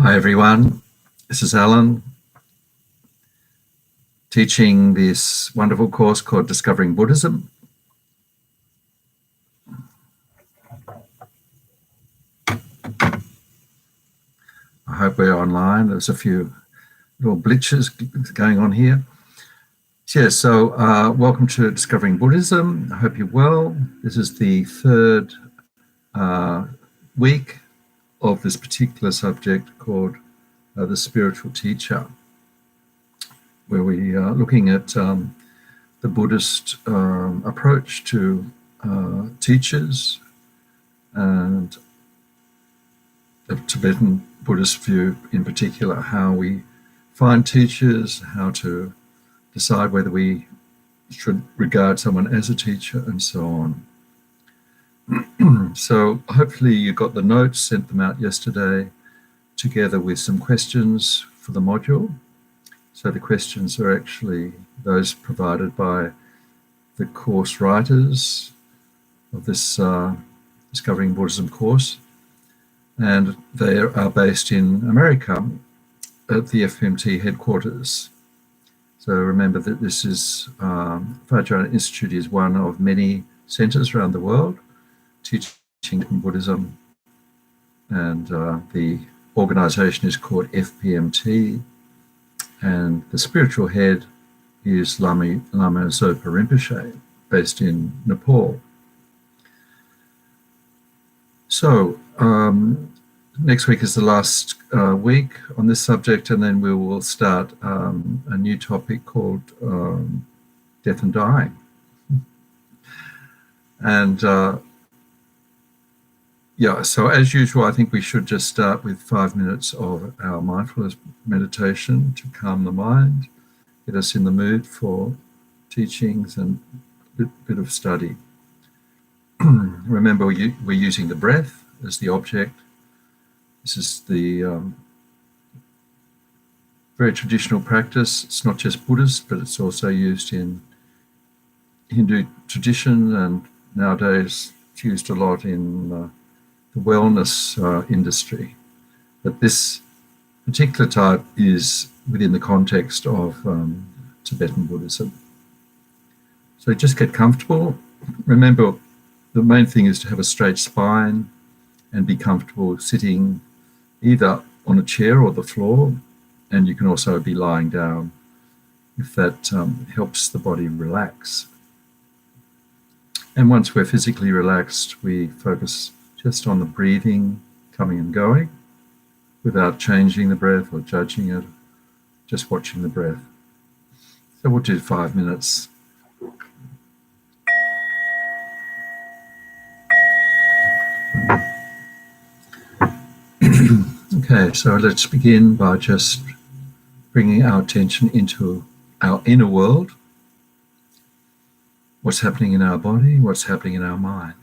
Hi everyone, this is Alan teaching this wonderful course called Discovering Buddhism. I hope we're online. There's a few little glitches going on here. Welcome to Discovering Buddhism. I hope you're well. This is the third week of this particular subject called the spiritual teacher, where we are looking at the Buddhist approach to teachers and the Tibetan Buddhist view in particular, how we find teachers, how to decide whether we should regard someone as a teacher, and so on. So hopefully you got the notes, sent them out yesterday, together with some questions for the module. So the questions are actually those provided by the course writers of this Discovering Buddhism course, and they are based in America at the FMT headquarters. So remember that this is Vajrayana Institute is one of many centers around the world teaching Buddhism, and the organization is called FPMT, and the spiritual head is Lama Zopa Rinpoche, based in Nepal. So next week is the last week on this subject, and then we will start a new topic called death and dying. And so as usual, I think we should just start with 5 minutes of our mindfulness meditation to calm the mind, get us in the mood for teachings and a bit of study. Remember, we're using the breath as the object. This is the very traditional practice. It's not just Buddhist, but it's also used in Hindu tradition, and nowadays it's used a lot in the wellness industry. But this particular type is within the context of Tibetan Buddhism. So just get comfortable. Remember, the main thing is to have a straight spine and be comfortable sitting either on a chair or the floor, and you can also be lying down if that helps the body relax. And once we're physically relaxed, we focus just on the breathing coming and going without changing the breath or judging it, just watching the breath. So we'll do 5 minutes. Okay, so let's begin by just bringing our attention into our inner world. What's happening in our body, what's happening in our mind.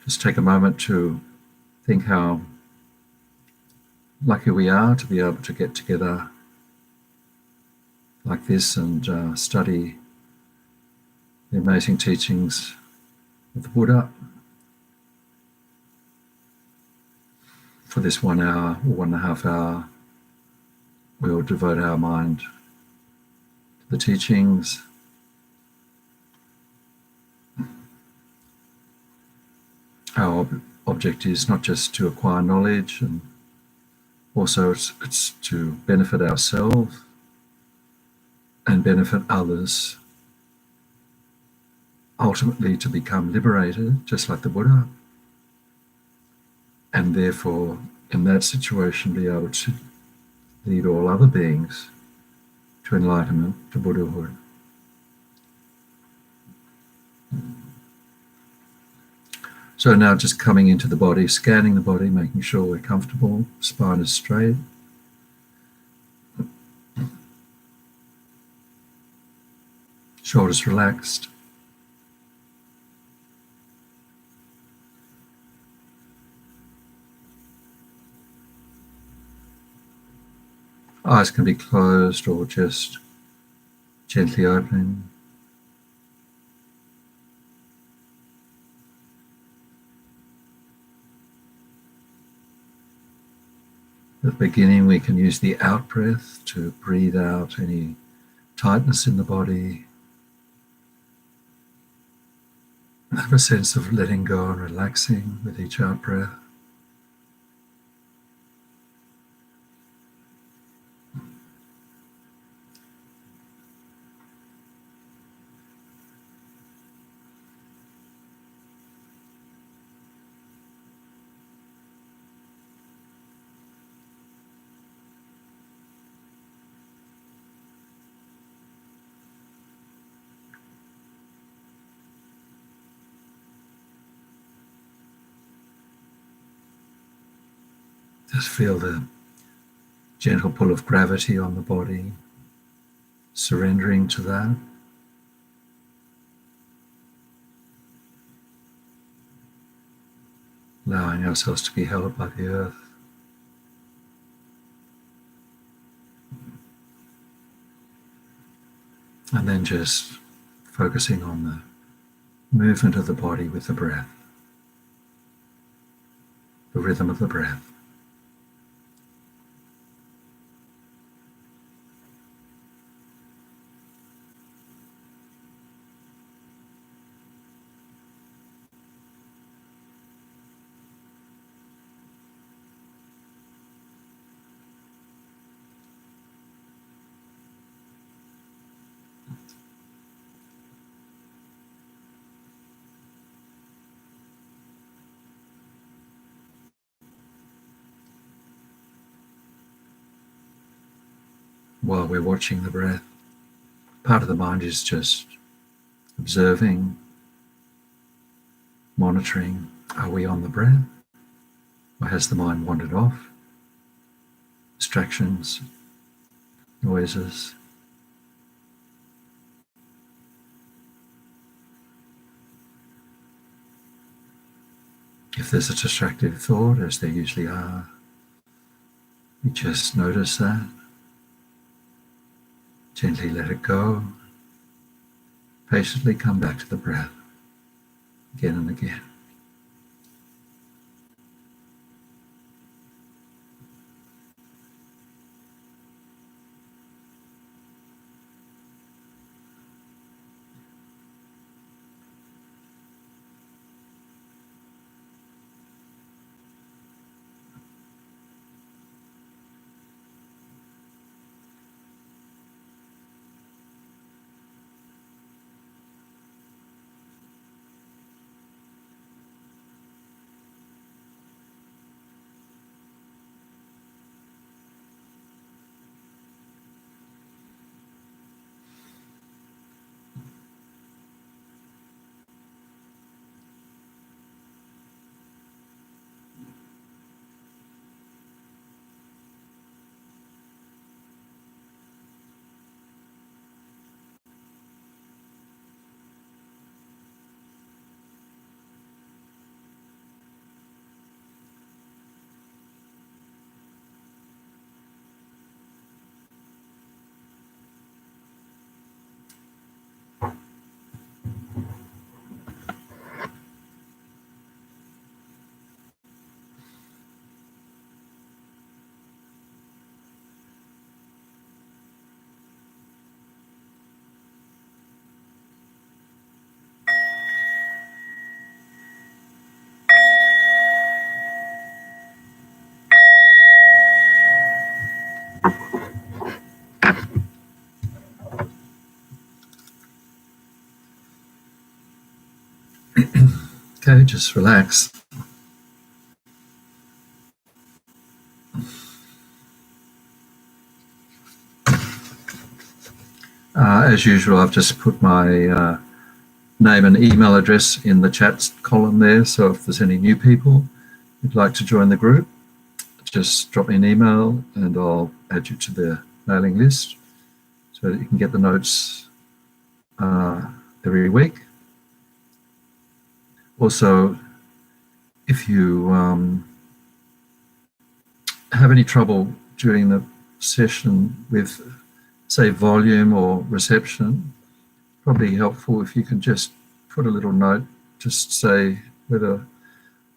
Just take a moment to think how lucky we are to be able to get together like this and study the amazing teachings of the Buddha for this 1 hour or 1.5 hour. We will devote our mind to the teachings. Our object is not just to acquire knowledge, and also it's to benefit ourselves and benefit others, ultimately to become liberated, just like the Buddha, and therefore in that situation be able to lead all other beings to enlightenment, to Buddhahood. So now just coming into the body, scanning the body, making sure we're comfortable, spine is straight. Shoulders relaxed. Eyes can be closed or just gently open. At the beginning, we can use the out breath to breathe out any tightness in the body. Have a sense of letting go and relaxing with each out breath. Just feel the gentle pull of gravity on the body, surrendering to that. Allowing ourselves to be held by the earth. And then just focusing on the movement of the body with the breath, the rhythm of the breath. While we're watching the breath, part of the mind is just observing, monitoring. Are we on the breath? Or has the mind wandered off? Distractions, noises. If there's a distractive thought, as there usually are, you just notice that. Gently let it go. Patiently come back to the breath again and again. Okay, just relax. As usual, I've just put my name and email address in the chat column there, so if there's any new people who'd like to join the group, just drop me an email and I'll add you to the mailing list so that you can get the notes every week. Also, if you have any trouble during the session with, say, volume or reception, probably helpful if you can just put a little note, just say whether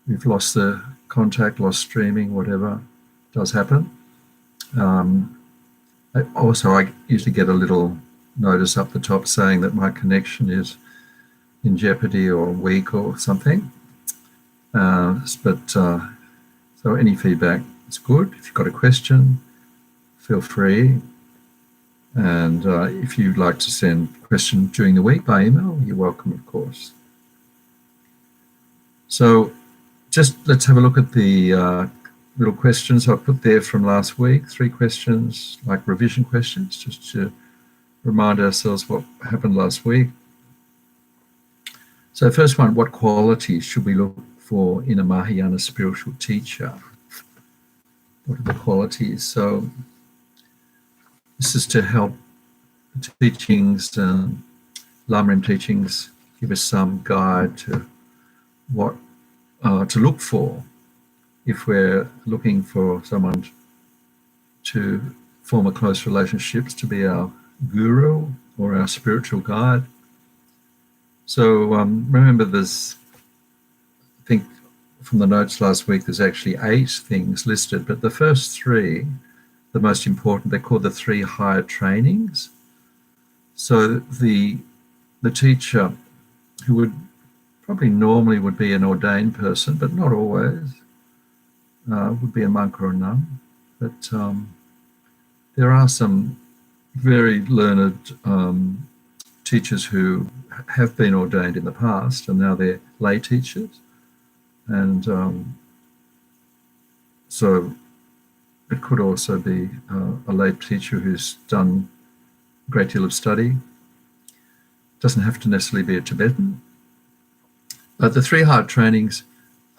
we've lost the contact, lost streaming, whatever, does happen. I usually get a little notice up the top saying that my connection is in jeopardy or weak or something. So any feedback is good. If you've got a question, feel free. And if you'd like to send a question during the week by email, you're welcome, of course. So just let's have a look at the little questions I put there from last week. 3 questions, like revision questions, just to remind ourselves what happened last week. So first one, what qualities should we look for in a Mahayana spiritual teacher? What are the qualities? So this is to help the teachings and Lamrim teachings give us some guide to what to look for if we're looking for someone to form a close relationship, to be our guru or our spiritual guide. So remember, there's, I think from the notes last week, there's actually 8 things listed, but the first 3, the most important, they're called the 3 higher trainings. So the teacher, who would probably normally would be an ordained person, but not always, would be a monk or a nun. But there are some very learned teachers who have been ordained in the past, and now they're lay teachers. And so it could also be a lay teacher who's done a great deal of study. Doesn't have to necessarily be a Tibetan. But the 3 hard trainings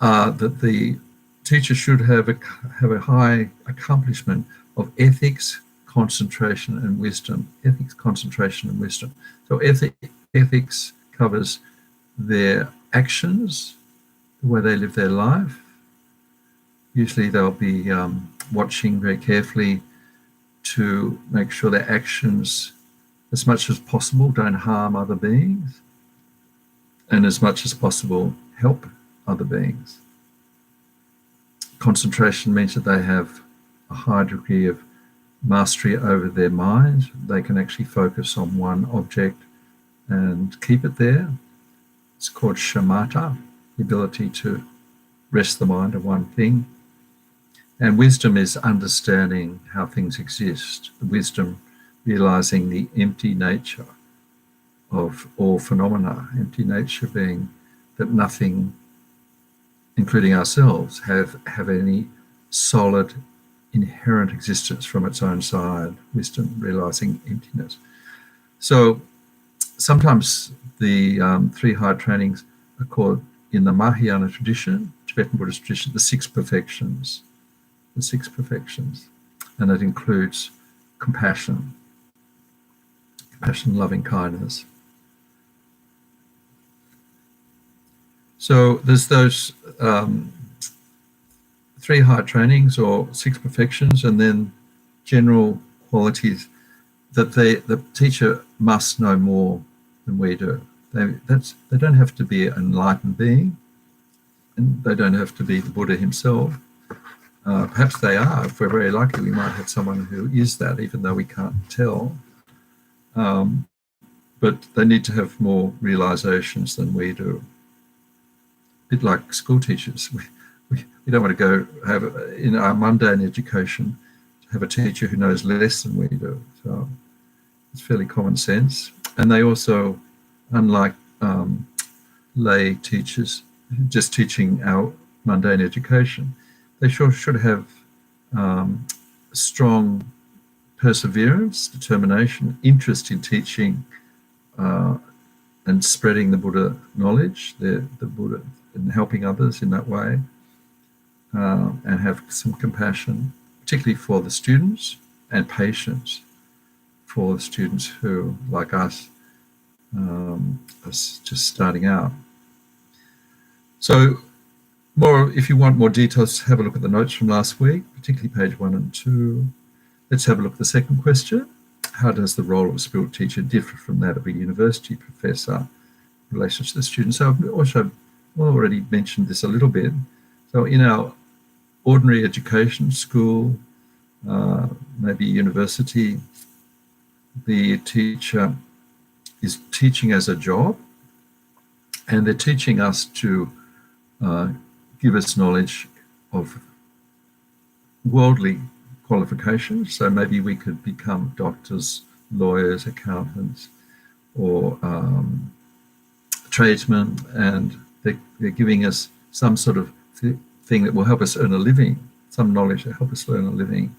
are that the teacher should have a high accomplishment of ethics, concentration, and wisdom. Ethics, concentration, and wisdom. So ethics covers their actions, the way they live their life. Usually they'll be watching very carefully to make sure their actions, as much as possible, don't harm other beings, and as much as possible help other beings. Concentration means that they have a high degree of mastery over their mind. They can actually focus on one object and keep it there. It's called shamatha, the ability to rest the mind on one thing. And wisdom is understanding how things exist. Wisdom realizing the empty nature of all phenomena, empty nature being that nothing, including ourselves, have any solid inherent existence from its own side. Wisdom realizing emptiness. So sometimes the 3 hard trainings are called, in the Mahayana tradition, Tibetan Buddhist tradition, the 6 perfections. The 6 perfections. And that includes compassion, loving kindness. So there's those 3 hard trainings or 6 perfections, and then general qualities that the teacher must know more than we do. They don't have to be an enlightened being, and they don't have to be the Buddha himself. Perhaps they are. If we're very lucky, we might have someone who is that, even though we can't tell. But they need to have more realizations than we do. A bit like school teachers. We don't want to go have, in our mundane education, to have a teacher who knows less than we do. So it's fairly common sense. And they also, unlike lay teachers just teaching our mundane education, they should have strong perseverance, determination, interest in teaching and spreading the Buddha knowledge, the Buddha, and helping others in that way, and have some compassion, particularly for the students, and patience for the students who, like us, are just starting out. So, if you want more details, have a look at the notes from last week, particularly page 1 and 2. Let's have a look at the second question. How does the role of a spiritual teacher differ from that of a university professor in relation to the students? So I've also already mentioned this a little bit. So in our ordinary education, school, maybe university, the teacher is teaching as a job, and they're teaching us to give us knowledge of worldly qualifications. So maybe we could become doctors, lawyers, accountants, or tradesmen, and they're giving us some sort of thing that will help us earn a living, some knowledge that help us earn a living.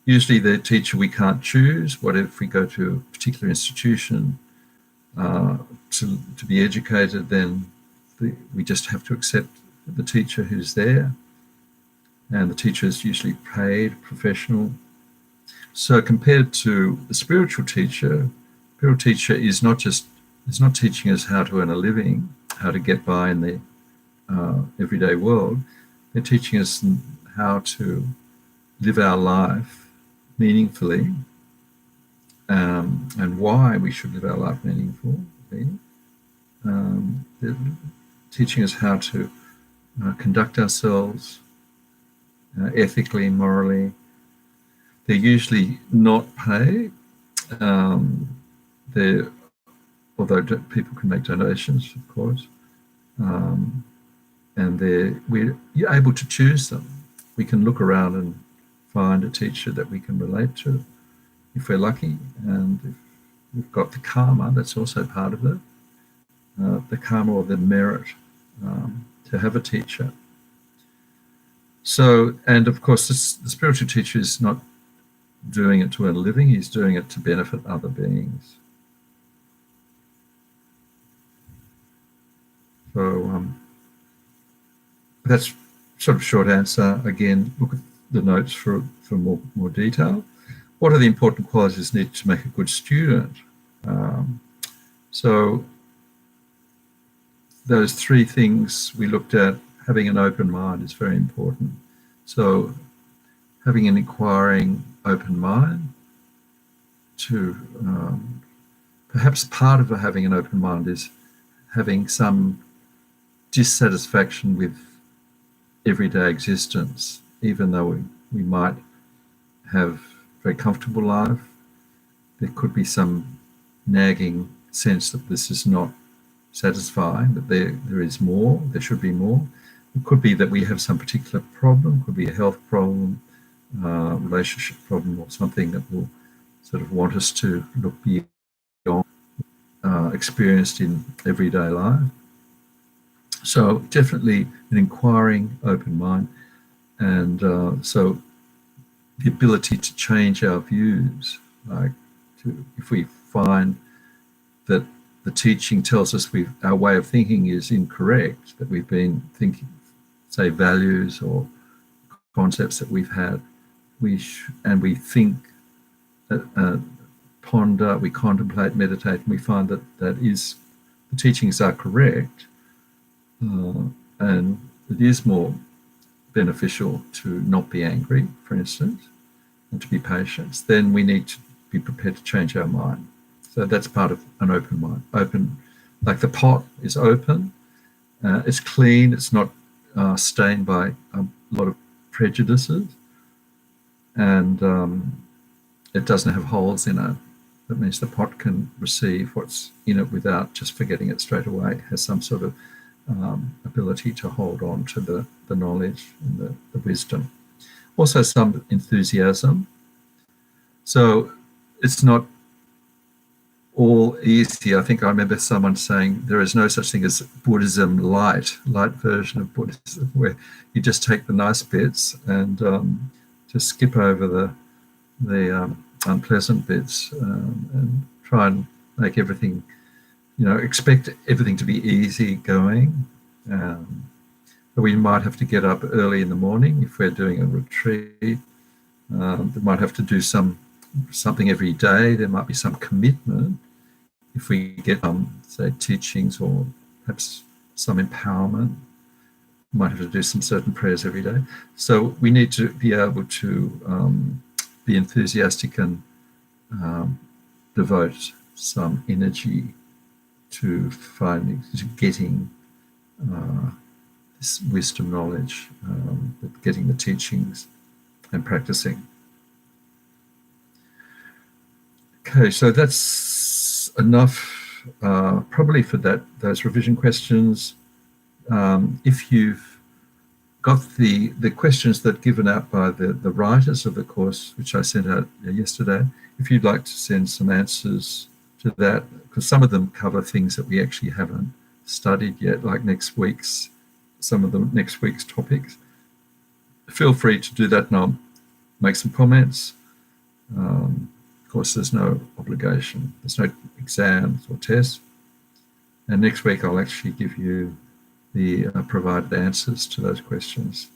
Usually the teacher we can't choose. What if we go to a particular institution to be educated, then we just have to accept the teacher who's there, and the teacher is usually paid, professional. So compared to the spiritual teacher is not teaching us how to earn a living, how to get by in the everyday world. They're teaching us how to live our life meaningfully, and why we should live our life meaningfully. They're teaching us how to conduct ourselves ethically, morally. They're usually not paid. Although people can make donations, of course, and you're able to choose them. We can look around and find a teacher that we can relate to, if we're lucky, and if we've got the karma, that's also part of it, the karma or the merit to have a teacher. So, and of course, the spiritual teacher is not doing it to earn a living, he's doing it to benefit other beings. So that's sort of short answer. Again, look at the notes for more detail. What are the important qualities needed to make a good student? So those three things we looked at, having an open mind is very important. So having an inquiring open mind, to perhaps part of having an open mind is having some dissatisfaction with everyday existence, even though we might have a very comfortable life. There could be some nagging sense that this is not satisfying, that there is more, there should be more. It could be that we have some particular problem, could be a health problem, relationship problem, or something that will sort of want us to look beyond experienced in everyday life. So definitely an inquiring open mind, and so the ability to change our views, like if we find that the teaching tells us our way of thinking is incorrect, that we've been thinking, say, values or concepts that we've had, and we think, ponder, we contemplate, meditate, and we find that the teachings are correct, and it is more beneficial to not be angry, for instance, and to be patient, then we need to be prepared to change our mind. So that's part of an open mind. Open, like the pot is open, it's clean, it's not stained by a lot of prejudices, and it doesn't have holes in it. That means the pot can receive what's in it without just forgetting it straight away. It has some sort of ability to hold on to the knowledge and the wisdom. Also some enthusiasm. So it's not all easy. I think I remember someone saying there is no such thing as Buddhism light version of Buddhism, where you just take the nice bits and just skip over the unpleasant bits, and try and make everything, expect everything to be easy going. But we might have to get up early in the morning if we're doing a retreat. We might have to do something every day. There might be some commitment if we get say teachings or perhaps some empowerment. We might have to do some certain prayers every day. So we need to be able to be enthusiastic and devote some energy to getting this wisdom knowledge, getting the teachings and practicing. Okay, so that's enough probably for those revision questions. If you've got the questions that are given out by the writers of the course, which I sent out yesterday, if you'd like to send some answers to that, because some of them cover things that we actually haven't studied yet, like some of the next week's topics, feel free to do that, and I'll make some comments. Of course, there's no obligation. There's no exams or tests. And next week, I'll actually give you the provided answers to those questions.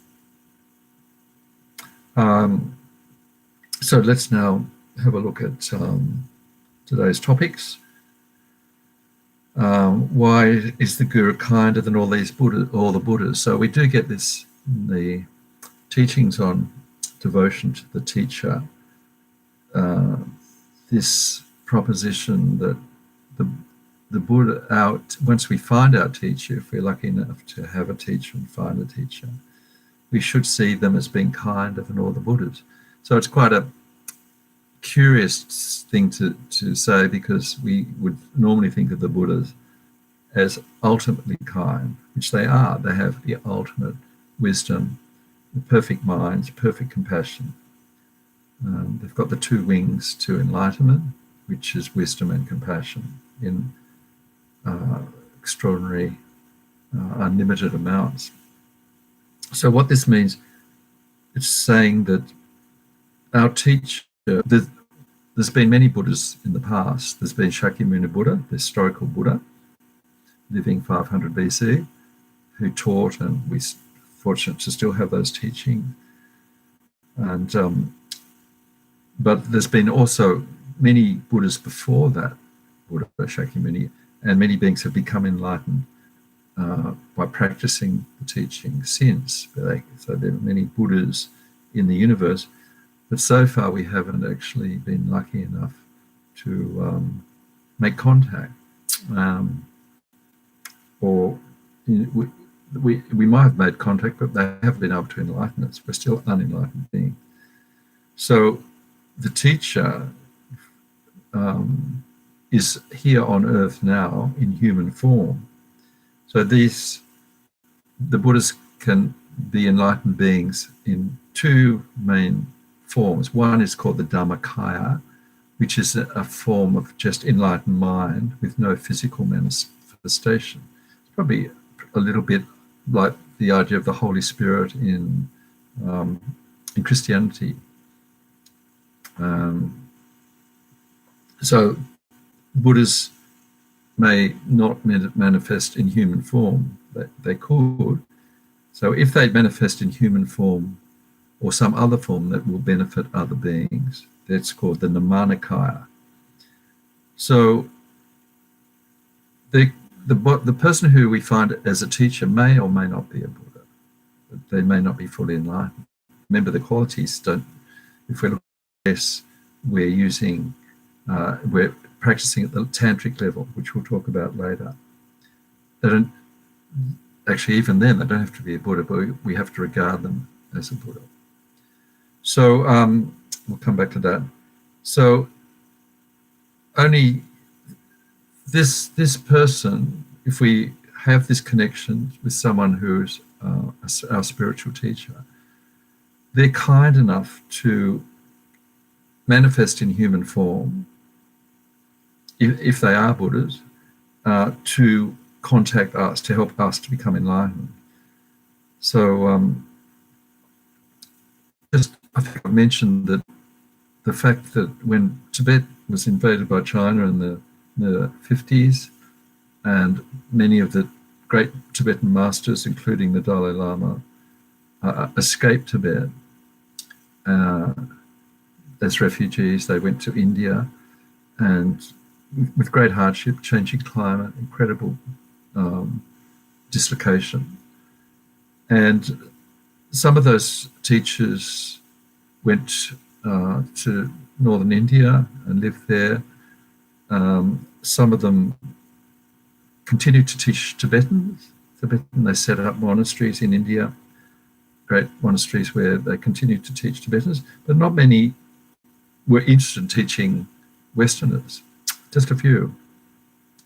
So let's now have a look at today's topics. Why is the Guru kinder than all the Buddhas? So we do get this in the teachings on devotion to the teacher. This proposition that the Buddha, once we find our teacher, if we're lucky enough to have a teacher and find a teacher, we should see them as being kinder than all the Buddhas. So it's quite a curious thing to say, because we would normally think of the Buddhas as ultimately kind, which they are. They have the ultimate wisdom, the perfect minds, perfect compassion. They've got the two wings to enlightenment, which is wisdom and compassion in extraordinary, unlimited amounts. So what this means, it's saying that our teacher, there's been many Buddhas in the past. There's been Shakyamuni Buddha, the historical Buddha, living 500 BC, who taught, and we're fortunate to still have those teachings. And but there's been also many Buddhas before that Buddha, Shakyamuni, and many beings have become enlightened by practicing the teaching since. So there are many Buddhas in the universe, but so far we haven't actually been lucky enough to make contact. Or we might have made contact, but they haven't been able to enlighten us. We're still unenlightened beings. So the teacher is here on earth now in human form. So the Buddhas can be enlightened beings in two main forms. One is called the Dhammakaya, which is a form of just enlightened mind with no physical manifestation. It's probably a little bit like the idea of the Holy Spirit in Christianity. So Buddhas may not manifest in human form. They could. So if they manifest in human form or some other form that will benefit other beings, that's called the Nirmanakaya. So the person who we find as a teacher may or may not be a Buddha. They may not be fully enlightened. Remember, the qualities don't, if we look at this, we're practicing at the tantric level, which we'll talk about later. They don't, actually, even then, they don't have to be a Buddha, but we have to regard them as a Buddha. So we'll come back to that. So only this person, if we have this connection with someone who's our spiritual teacher, they're kind enough to manifest in human form, if they are Buddhas, to contact us, to help us to become enlightened. So I think I mentioned that the fact that when Tibet was invaded by China in the 50s, and many of the great Tibetan masters, including the Dalai Lama, escaped Tibet as refugees. They went to India, and with great hardship, changing climate, incredible dislocation. And some of those teachers went to northern India and lived there. Some of them continued to teach Tibetans. Tibetan. They set up monasteries in India, great monasteries where they continued to teach Tibetans, but not many were interested in teaching Westerners, just a few.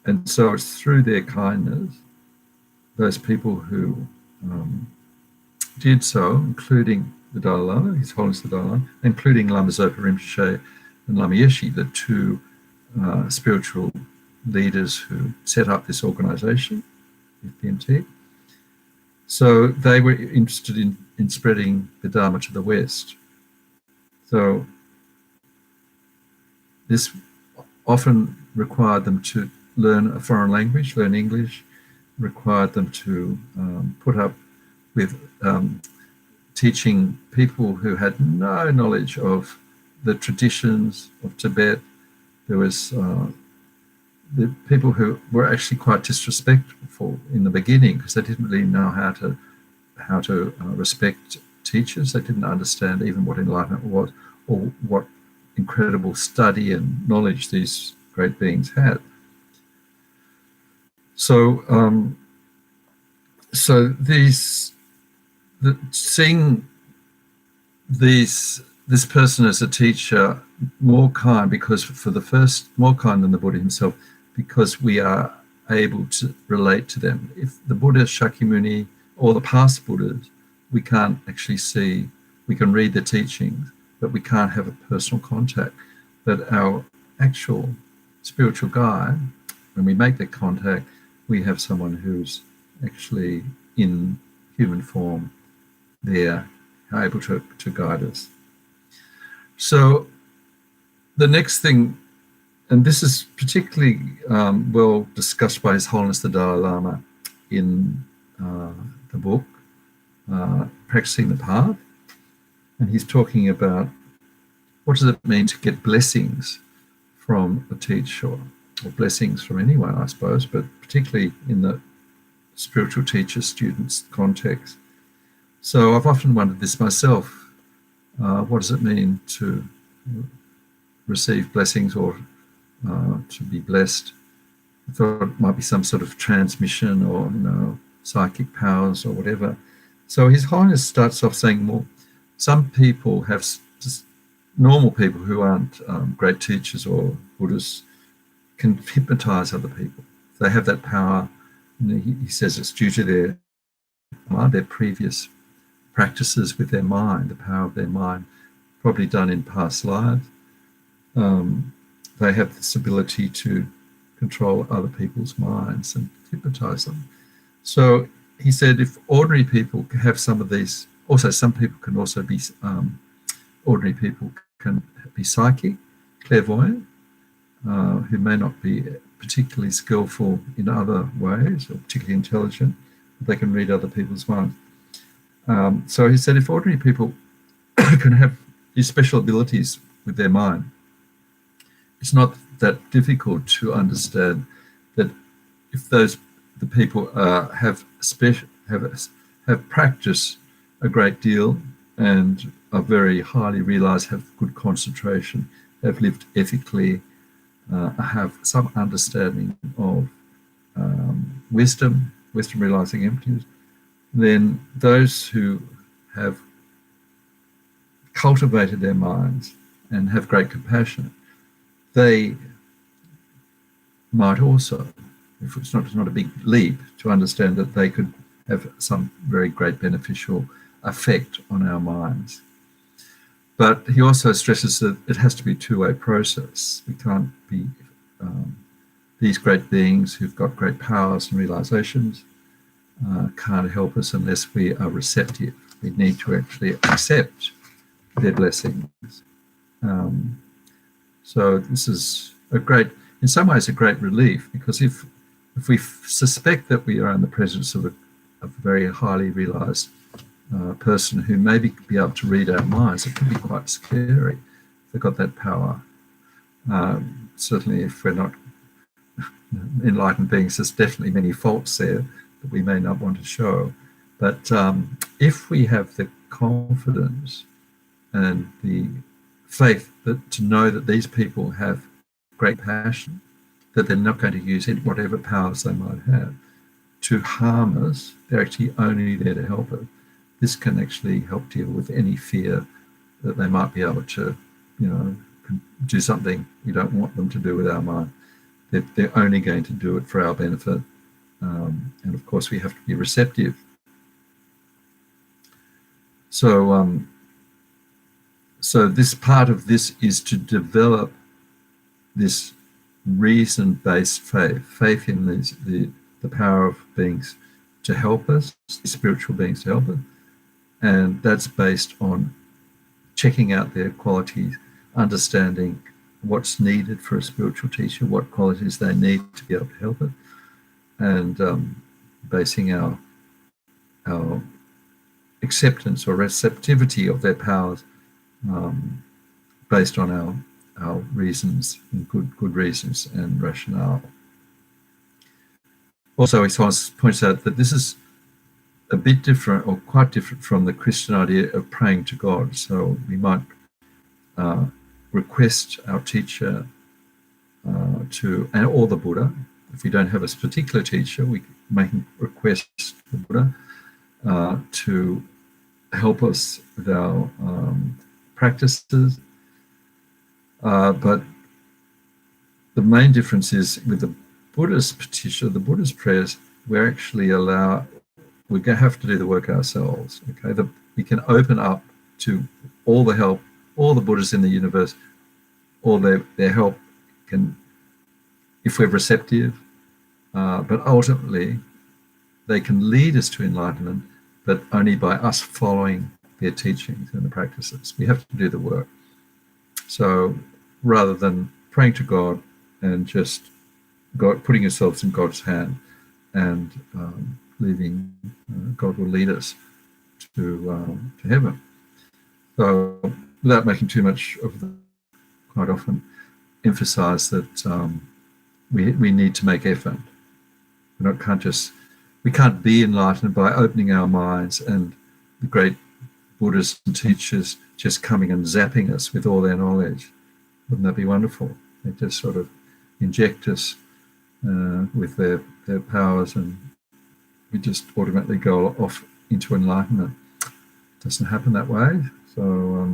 And so it's through their kindness, those people who did so, including the Dalai Lama, His Holiness the Dalai Lama, including Lama Zopa Rinpoche and Lama Yeshe, the two spiritual leaders who set up this organization, FPMT. So they were interested in spreading the Dharma to the West. So this often required them to learn a foreign language, learn English, required them to put up with teaching people who had no knowledge of the traditions of Tibet. There was the people who were actually quite disrespectful in the beginning because they didn't really know how to respect teachers. They didn't understand even what enlightenment was or what incredible study and knowledge these great beings had. So, seeing this person as a teacher more kind, because more kind than the Buddha himself, because we are able to relate to them. If the Buddha, Shakyamuni, or the past Buddhas, we can't actually see, we can read their teachings, but we can't have a personal contact. But our actual spiritual guide, when we make that contact, we have someone who's actually in human form there, able to guide us. So the next thing, and this is particularly well discussed by His Holiness the Dalai Lama in the book, Practicing the Path, and he's talking about what does it mean to get blessings from a teacher, or blessings from anyone, I suppose, but particularly in the spiritual teacher-students context. So I've often wondered this myself. What does it mean to receive blessings or to be blessed? I thought it might be some sort of transmission or, psychic powers or whatever. So His Holiness starts off saying, well, some people have, just normal people who aren't great teachers or Buddhists, can hypnotize other people. They have that power. And he says it's due to their previous practices with their mind, the power of their mind, probably done in past lives. They have this ability to control other people's minds and hypnotize them. So he said if ordinary people have some of these, also some people can also be, ordinary people can be psychic, clairvoyant, who may not be particularly skillful in other ways or particularly intelligent, but they can read other people's minds. So he said if ordinary people can have these special abilities with their mind, it's not that difficult to understand that if the people have practiced a great deal and are very highly realized, have good concentration, have lived ethically, have some understanding of wisdom realizing emptiness, then those who have cultivated their minds and have great compassion, they might also, if it's not a big leap, to understand that they could have some very great beneficial effect on our minds. But he also stresses that it has to be a two-way process. We can't be these great beings who've got great powers and realizations can't help us unless we are receptive. We need to actually accept their blessings. So this is in some ways a great relief, because if we suspect that we are in the presence of a very highly realized person who maybe be able to read our minds, it can be quite scary if they've got that power. Certainly if we're not enlightened beings, there's definitely many faults there that we may not want to show. But if we have the confidence and the faith to know that these people have great passion, that they're not going to use whatever powers they might have to harm us. They're actually only there to help us. This can actually help deal with any fear that they might be able to, do something we don't want them to do with our mind. They're only going to do it for our benefit. And of course, we have to be receptive. So this part of this is to develop this reason-based faith in the power of beings to help us, spiritual beings to help us. And that's based on checking out their qualities, understanding what's needed for a spiritual teacher, what qualities they need to be able to help it, and basing our acceptance or receptivity of their powers based on our reasons, and good reasons and rationale. Also, he points out that this is a bit different, or quite different, from the Christian idea of praying to God. So we might request our teacher or the Buddha. If we don't have a particular teacher, we make a request to the Buddha to help us with our practices. But the main difference is with the Buddha's petition, the Buddha's prayers, we have to do the work ourselves. Okay, we can open up to all the help, all the Buddhas in the universe, all their help can, if we're receptive. But ultimately, they can lead us to enlightenment, but only by us following their teachings and the practices. We have to do the work. So rather than praying to God and just putting ourselves in God's hand and believing God will lead us to heaven. So without making too much of the, quite often emphasize that we need to make effort. We can't be enlightened by opening our minds and the great Buddhas and teachers just coming and zapping us with all their knowledge. Wouldn't that be wonderful? They just sort of inject us with their powers, and we just automatically go off into enlightenment. It doesn't happen that way. So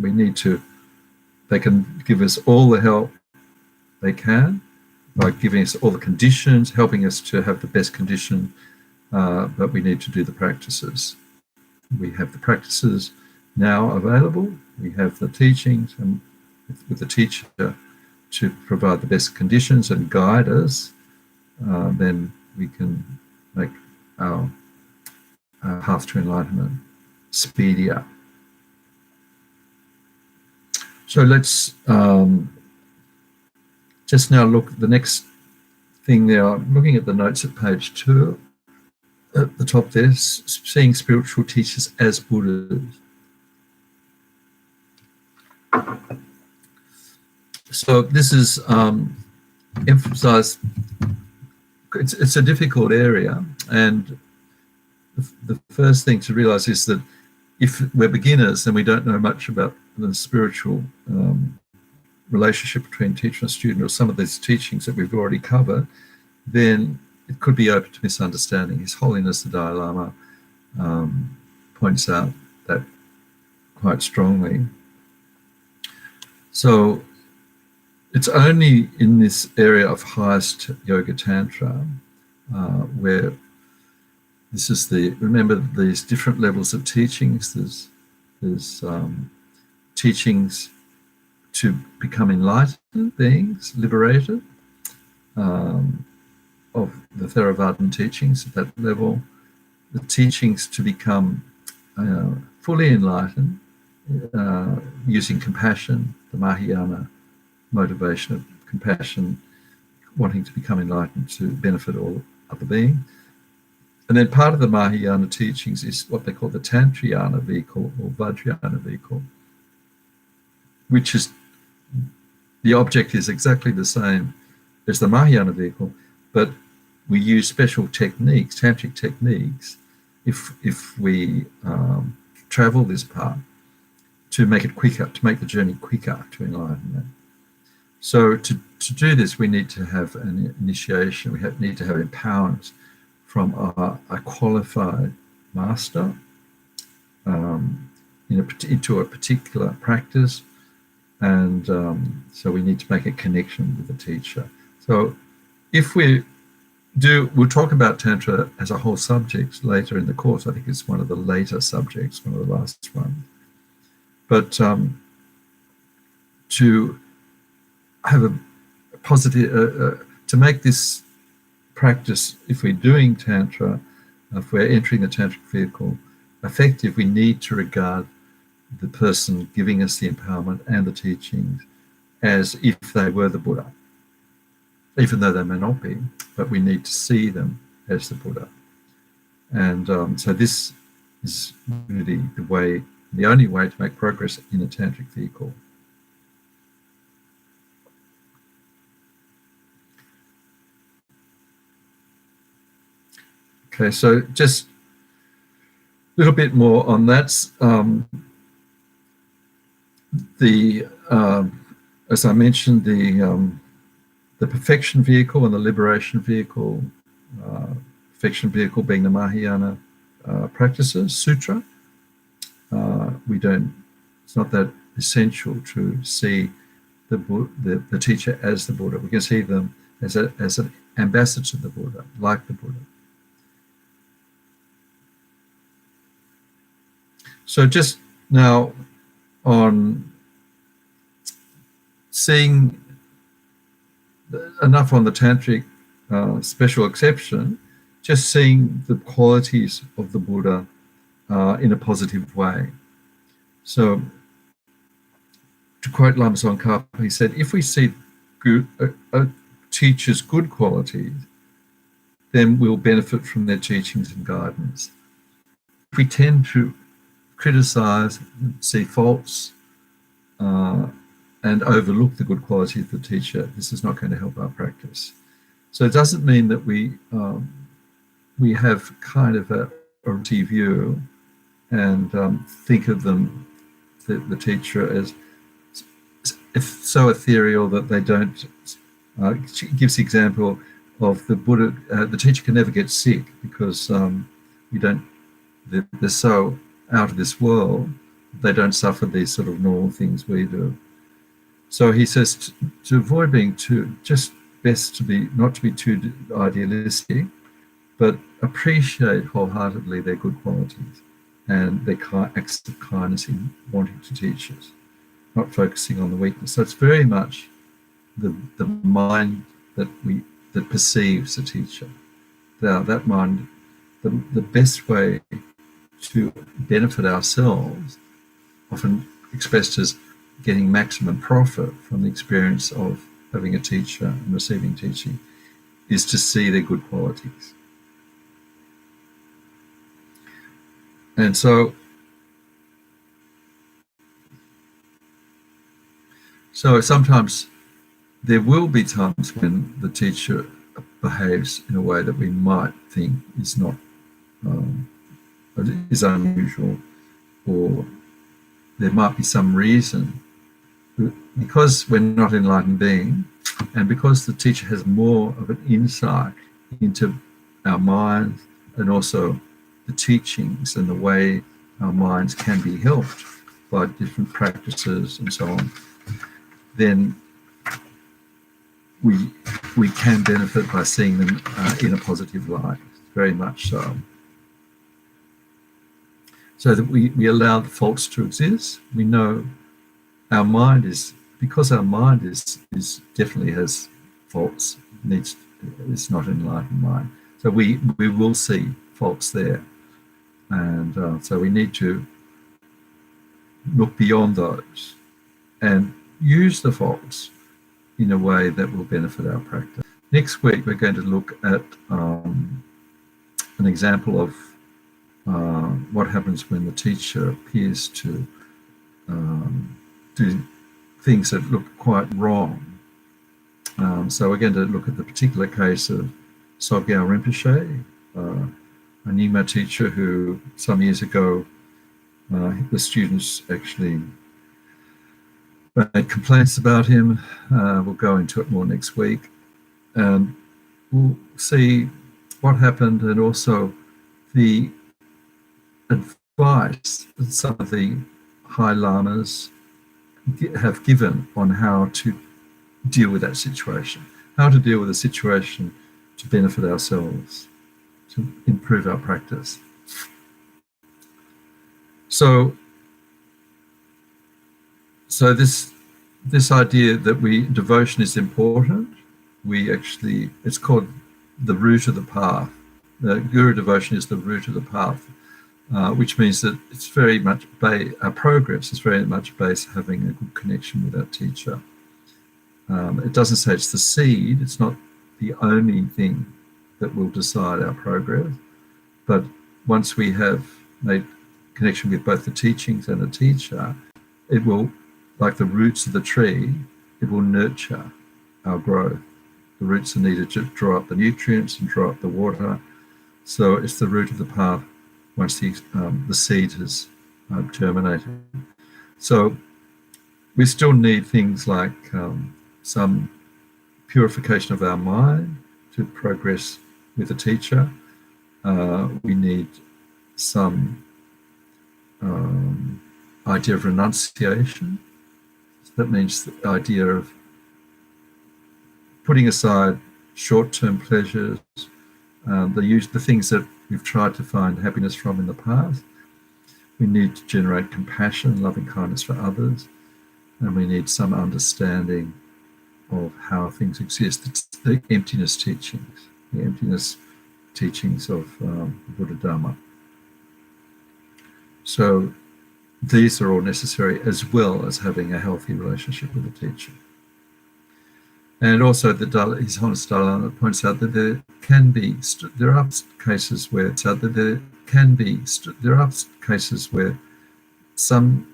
we need to, they can give us all the help they can by giving us all the conditions, helping us to have the best condition, but we need to do the practices. We have the practices now available. We have the teachings, and with the teacher to provide the best conditions and guide us, then we can make our path to enlightenment speedier. So let's just now look at the next thing there. I'm looking at the notes at page 2. At the top there, seeing spiritual teachers as Buddhas. So this is emphasized. It's a difficult area, and the first thing to realize is that if we're beginners and we don't know much about the spiritual relationship between teacher and student, or some of these teachings that we've already covered, then it could be open to misunderstanding. His Holiness the Dalai Lama points out that quite strongly. So it's only in this area of highest yoga tantra where this is remember these different levels of teachings. There's teachings to become enlightened beings, liberated, of the Theravadan teachings at that level, the teachings to become fully enlightened using compassion, the Mahayana motivation of compassion, wanting to become enlightened to benefit all other beings. And then part of the Mahayana teachings is what they call the Tantriana Vehicle or Vajrayana Vehicle, which is, the object is exactly the same as the Mahayana Vehicle, but we use special techniques, tantric techniques, if we travel this path, to make it quicker, to make the journey quicker to enlightenment. So to do this, we need to have an initiation. We need to have empowerment from a qualified master into a particular practice, and so we need to make a connection with the teacher. So if we'll talk about Tantra as a whole subject later in the course. I think it's one of the later subjects, one of the last ones. But to have a positive, to make this practice, if we're doing Tantra, if we're entering the Tantric vehicle effective, we need to regard the person giving us the empowerment and the teachings as if they were the Buddha, even though they may not be, but we need to see them as the Buddha. And so this is really the only way to make progress in a Tantric vehicle. Okay, so just a little bit more on that. As I mentioned, the perfection vehicle and the liberation vehicle, perfection vehicle being the Mahayana practices, sutra. It's not that essential to see the teacher as the Buddha. We can see them as an ambassador to the Buddha, like the Buddha. So just now on seeing enough on the Tantric special exception, just seeing the qualities of the Buddha in a positive way. So to quote Lama Tsongkhapa, he said, if we see a teacher's good qualities, then we'll benefit from their teachings and guidance. If we tend to criticize, see faults, and overlook the good quality of the teacher, this is not going to help our practice. So it doesn't mean that we have kind of a view and think of them, the teacher, as so ethereal that they don't. She gives the example of the Buddha. The teacher can never get sick because they're so out of this world. They don't suffer these sort of normal things we do. So he says to avoid being best not to be too idealistic, but appreciate wholeheartedly their good qualities and their acts of kindness in wanting to teach us, not focusing on the weakness. So it's very much the mind that perceives a teacher. Now that mind, the best way to benefit ourselves, often expressed as getting maximum profit from the experience of having a teacher and receiving teaching, is to see their good qualities. And so sometimes there will be times when the teacher behaves in a way that we might think is not is unusual, or there might be some reason, because we're not enlightened being, and because the teacher has more of an insight into our minds and also the teachings and the way our minds can be helped by different practices and so on, then we can benefit by seeing them in a positive light, very much so. So that we allow the faults to exist. We know our mind is definitely has faults, it's not an enlightened mind. So we will see faults there. And so we need to look beyond those and use the faults in a way that will benefit our practice. Next week, we're going to look at an example of what happens when the teacher appears to do things that look quite wrong. So we're going to look at the particular case of Sogyal Rinpoche, a Nyingma teacher who some years ago, the students actually made complaints about him. We'll go into it more next week, and we'll see what happened, and also the advice that some of the high lamas have given on how to deal with that situation, how to deal with a situation to benefit ourselves, to improve our practice. So this idea that devotion is important, it's called the root of the path. Guru devotion is the root of the path, which means that it's very much our progress is very much based having a good connection with our teacher. It doesn't say it's the seed, it's not the only thing that will decide our progress, but once we have made connection with both the teachings and the teacher, it will, like the roots of the tree, it will nurture our growth. The roots are needed to draw up the nutrients and draw up the water. So it's the root of the path once the seed has germinated. So we still need things like some purification of our mind to progress with the teacher. We need some idea of renunciation. That means the idea of putting aside short-term pleasures, the things that we've tried to find happiness from in the past. We need to generate compassion, loving kindness for others, and we need some understanding of how things exist. It's the emptiness teachings of Buddha Dharma. So these are all necessary, as well as having a healthy relationship with the teacher. And also, His Holiness Dalai Lama points out that there are cases where some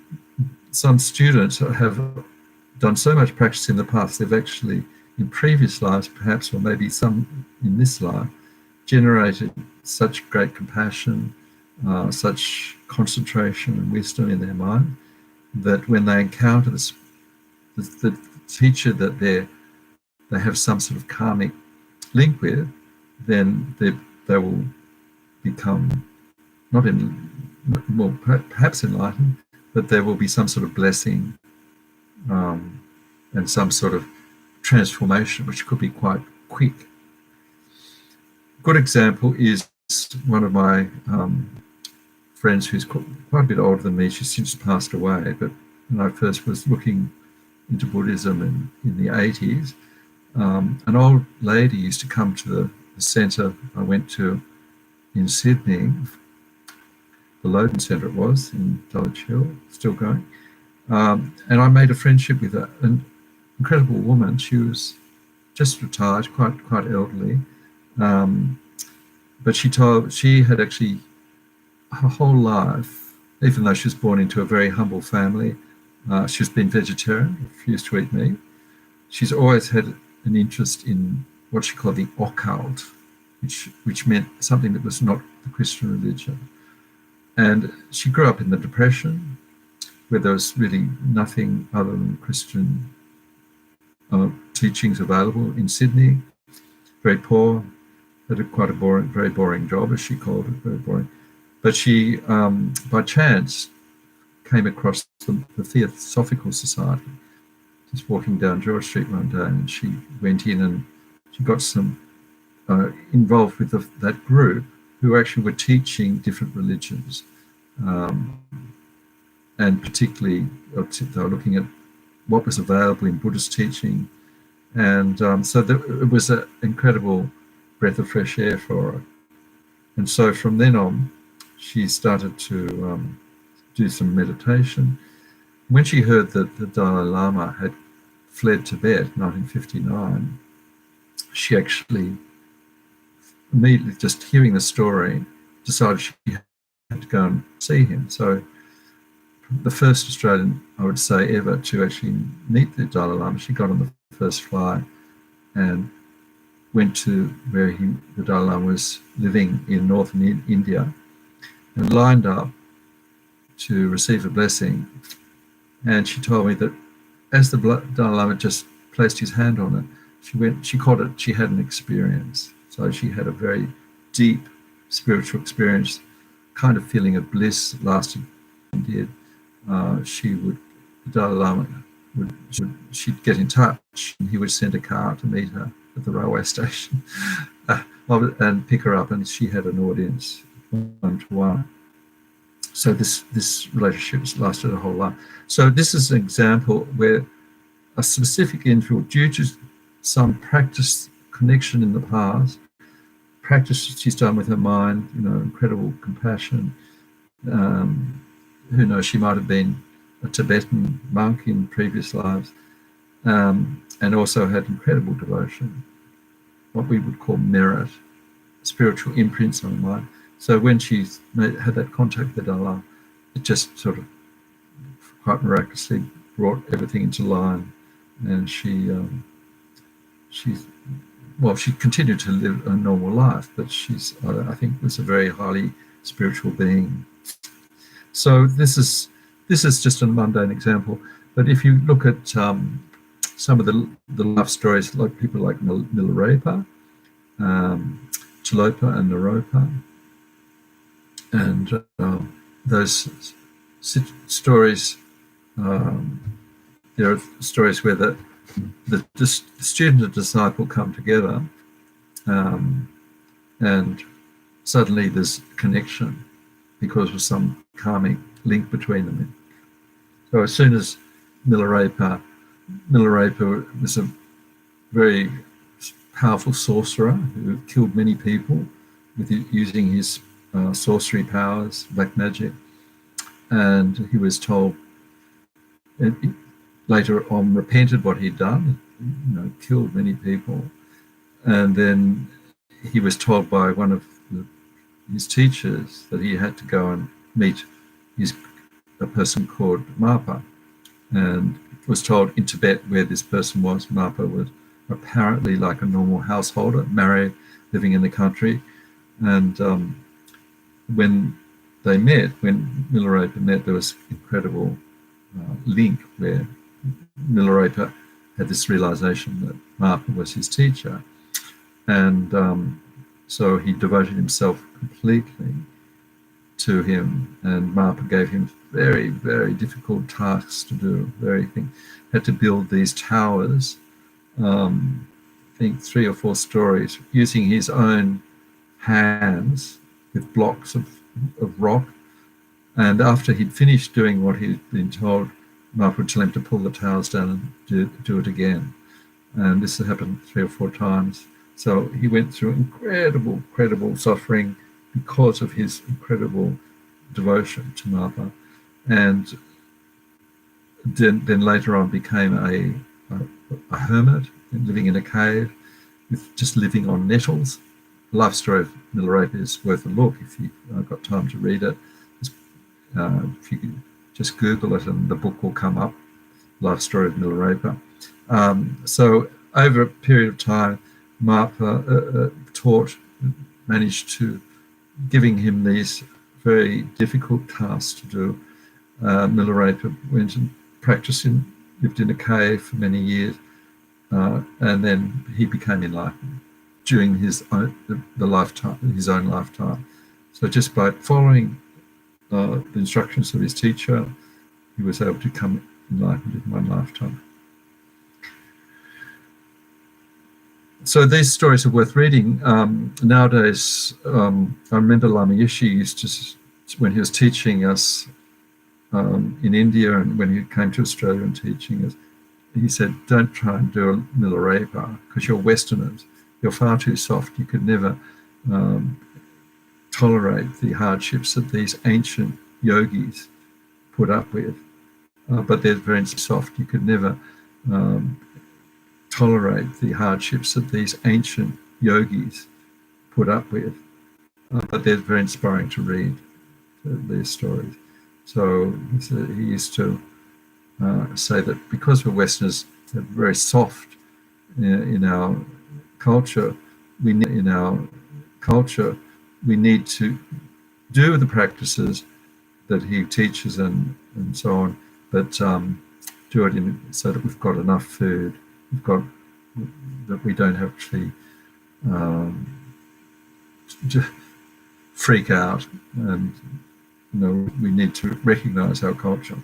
students have done so much practice in the past, they've actually, in previous lives perhaps, or maybe some in this life, generated such great compassion, such concentration and wisdom in their mind, that when they encounter the teacher that they have some sort of karmic link with, then they will become perhaps enlightened, but there will be some sort of blessing and some sort of transformation, which could be quite quick. Good example is one of my friends who's quite a bit older than me. She's since passed away, but when I first was looking into Buddhism in the 80s, an old lady used to come to the centre I went to in Sydney, the Loden Centre it was, in Dulwich Hill, still going. And I made a friendship with her, an incredible woman. She was just retired, quite elderly. But she had actually her whole life, even though she was born into a very humble family, she's been vegetarian, refused to eat meat. She's always had an interest in what she called the occult, which meant something that was not the Christian religion. And she grew up in the Depression, where there was really nothing other than Christian teachings available in Sydney. Very poor, had very boring job, as she called it, very boring. But she, by chance, came across the Theosophical Society, just walking down George Street one day, and she went in and she got involved with that group who actually were teaching different religions. And particularly, they were looking at what was available in Buddhist teaching. And so it was an incredible breath of fresh air for her. And so from then on, she started to do some meditation. When she heard that the Dalai Lama had fled Tibet in 1959, she actually, immediately just hearing the story, decided she had to go and see him. So the first Australian, I would say, ever to actually meet the Dalai Lama, she got on the first flight and went to where the Dalai Lama was living in northern India, and lined up to receive a blessing. And she told me that as the Dalai Lama just placed his hand on it, she called it, she had an experience. So she had a very deep spiritual experience, kind of feeling of bliss that lasted and did. The Dalai Lama she'd get in touch, and he would send a car to meet her at the railway station and pick her up, and she had an audience one-to-one. So this relationship lasted a whole life. So this is an example where a specific individual, due to some practice connection in the past, practice she's done with her mind, incredible compassion. Who knows, she might have been a Tibetan monk in previous lives, and also had incredible devotion, what we would call merit, spiritual imprints on the mind. So when she had that contact with the Dalai Lama, it just sort of quite miraculously brought everything into line, and she continued to live a normal life, but I think was a very highly spiritual being. So this is just a mundane example, but if you look at some of the life stories, like people like Milarepa, Tilopa and Naropa, and those stories, there are stories where the student and disciple come together, and suddenly there's connection because of some karmic link between them. So as soon as Milarepa was a very powerful sorcerer who killed many people using his sorcery powers, black magic, and he was told, and later on repented what he'd done, killed many people, and then he was told by one of his teachers that he had to go and meet a person called Mapa, and was told in Tibet where this person was. Mapa was apparently like a normal householder, married, living in the country, and when Milarepa met, there was incredible link where Milarepa had this realization that Mapa was his teacher, and so he devoted himself completely to him, and Mapa gave him very, very difficult tasks to do. Had to build these towers, I think 3 or 4 stories, using his own hands with blocks of rock. And after he'd finished doing what he'd been told, Mapa would tell him to pull the towers down and do it again. And this had happened 3 or 4 times. So he went through incredible suffering because of his incredible devotion to Mapa, and then later on became a hermit, living in a cave, with just living on nettles. The life story of Milarepa is worth a look if you've got time to read it. If you could just Google it and the book will come up, Life Story of Milarepa. So over a period of time, Mapa managed to, giving him these very difficult tasks to do. Milarepa went and practiced lived in a cave for many years, and then he became enlightened during his own lifetime. So just by following the instructions of his teacher, he was able to become enlightened in one lifetime. So these stories are worth reading. Nowadays, I remember Lama Yeshe used to, when he was teaching us in India, and when he came to Australia and teaching us, he said, don't try and do a Milarepa because you're Westerners. You're far too soft. You could never tolerate the hardships that these ancient yogis put up with. But they're very soft. You could never tolerate the hardships that these ancient yogis put up with. But they're very inspiring to read their stories. So he used to say that because we're Westerners, we're very soft in our culture. We need to do the practices that he teaches and so on, but do it so that we've got enough food. That we don't actually freak out, and we need to recognize our culture.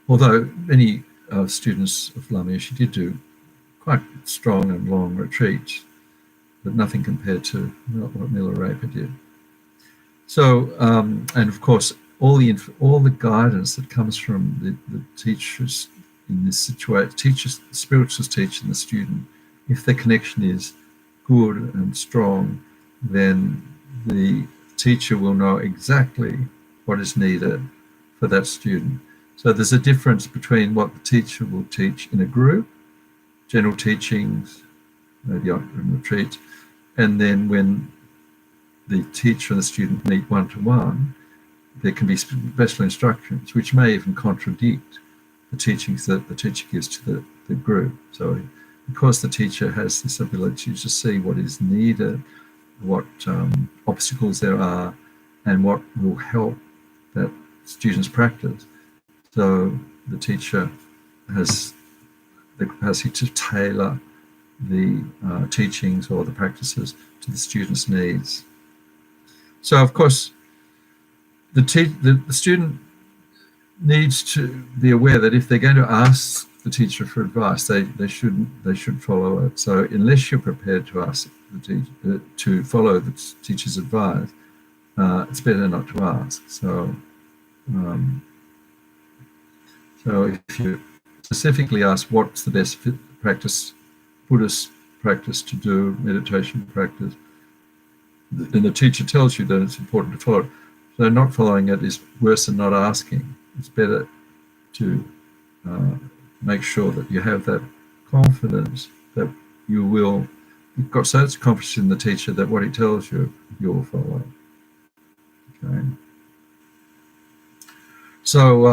Although many students of Lama Yeshe did do quite strong and long retreats, but nothing compared to what Milarepa did. So, and of course, all the guidance that comes from the teachers in this situation, teachers, spirituals teaching the student, if the connection is good and strong, then the teacher will know exactly what is needed for that student. So there's a difference between what the teacher will teach in a group, general teachings, maybe on retreat, and then when the teacher and the student meet one-to-one, there can be special instructions which may even contradict the teachings that the teacher gives to the group. So because the teacher has this ability to see what is needed, what obstacles there are, and what will help that student's practice, so the teacher has the capacity to tailor the teachings or the practices to the student's needs. So, of course, the student needs to be aware that if they're going to ask the teacher for advice, they should follow it. So, unless you're prepared to ask the teacher to follow the teacher's advice, it's better not to ask. So, so if you specifically ask what's the best practice, Buddhist practice to do, meditation practice, and the teacher tells you that it's important to follow it, so not following it is worse than not asking. It's better to make sure that you have that confidence that you've got such confidence in the teacher that what he tells you, you'll follow. Okay. So,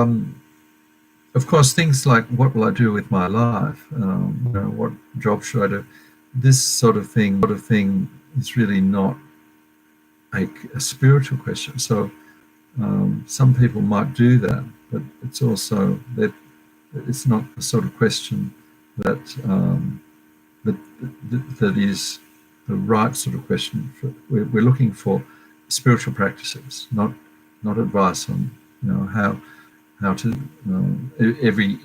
of course, things like what will I do with my life? What job should I do? This sort of thing is really not a spiritual question. So some people might do that, but it's also that it's not the sort of question that that is the right sort of question. We're looking for spiritual practices, not advice on how to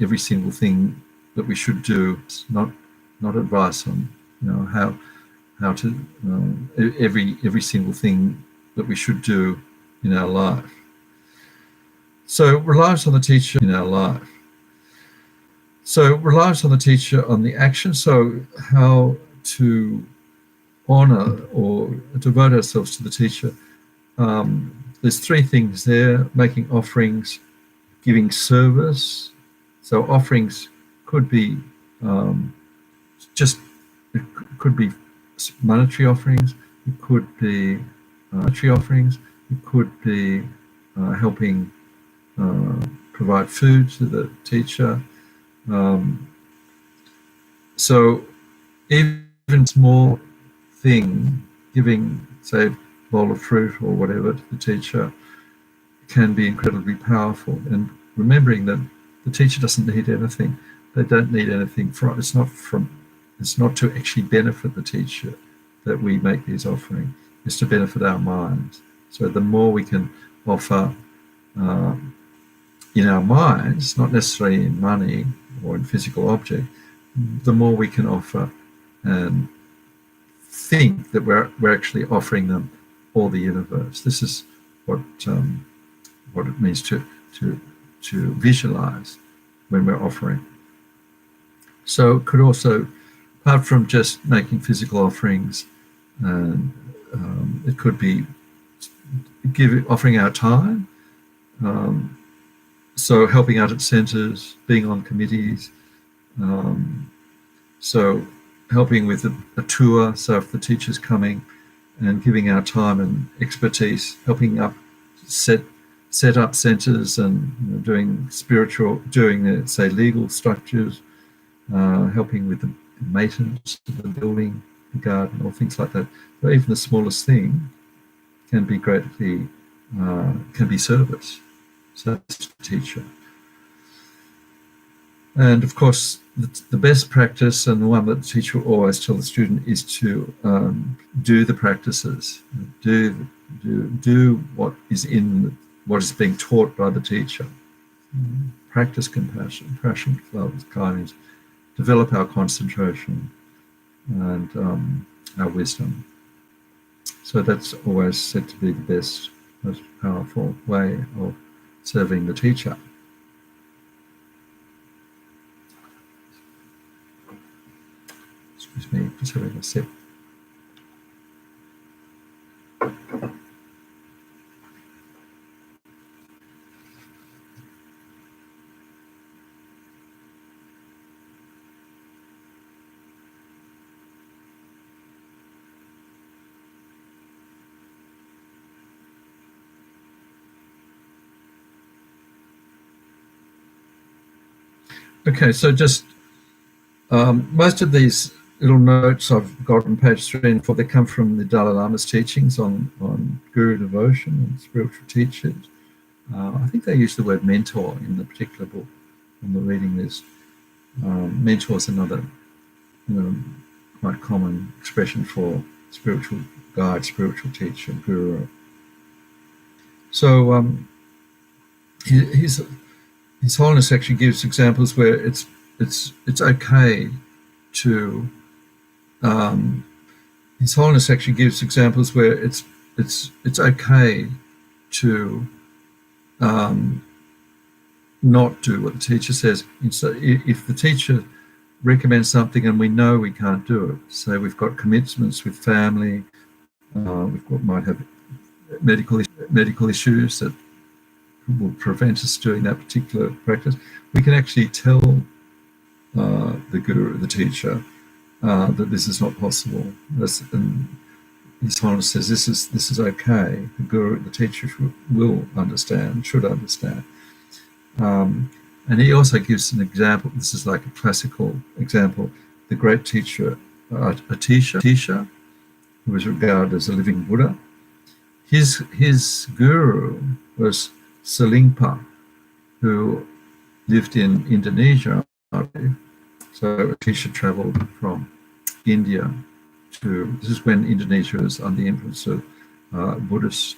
every single thing that we should do. Not advice on how to every single thing that we should do in our life. So reliance on the teacher in our life. So reliance on the teacher on the action. So how to honor or devote ourselves to the teacher. There's three things there: making offerings, giving service. So offerings could be it could be monetary offerings, it could be it could be helping provide food to the teacher. So even small thing, giving, say, a bowl of fruit or whatever to the teacher, can be incredibly powerful. And remembering that the teacher doesn't need anything. They don't need anything from it's not to actually benefit the teacher that we make these offerings. It's to benefit our minds. So the more we can offer in our minds, not necessarily in money or in physical object, the more we can offer and think that we're actually offering them all the universe. This is what it means to visualize when we're offering. So it could also, apart from just making physical offerings, it could be offering our time, so helping out at centres, being on committees, so helping with a tour. So if the teacher's coming, and giving our time and expertise, helping up set up centres and doing say legal structures, helping with the maintenance of the building, the garden, or things like that. So even the smallest thing can be greatly can be service to the teacher. And of course, the best practice, and the one that the teacher will always tell the student, is to do the practices, do what is being taught by the teacher. Practice compassion, love, kindness, develop our concentration and our wisdom. So that's always said to be the best, most powerful way of serving the teacher. Excuse me, just having a sip. Okay, so just most of these little notes I've got on page 3 and 4, they come from the Dalai Lama's teachings on guru devotion and spiritual teachers. I think they use the word mentor in the particular book on the reading list. Mentor is another quite common expression for spiritual guide, spiritual teacher, guru. So His Holiness actually gives examples where it's okay to. His Holiness actually gives examples where it's okay to not do what the teacher says. And so if the teacher recommends something and we know we can't do it, say we've got commitments with family, might have medical issues that will prevent us doing that particular practice, we can actually tell the guru, the teacher, that this is not possible. And His Holiness says this is okay. The guru, the teacher will understand, should understand. And he also gives an example. This is like a classical example. The great teacher Atisha, who was regarded as a living Buddha, his guru was Selingpa, who lived in Indonesia. So Atisha travelled from India this is when Indonesia was under the influence of Buddhist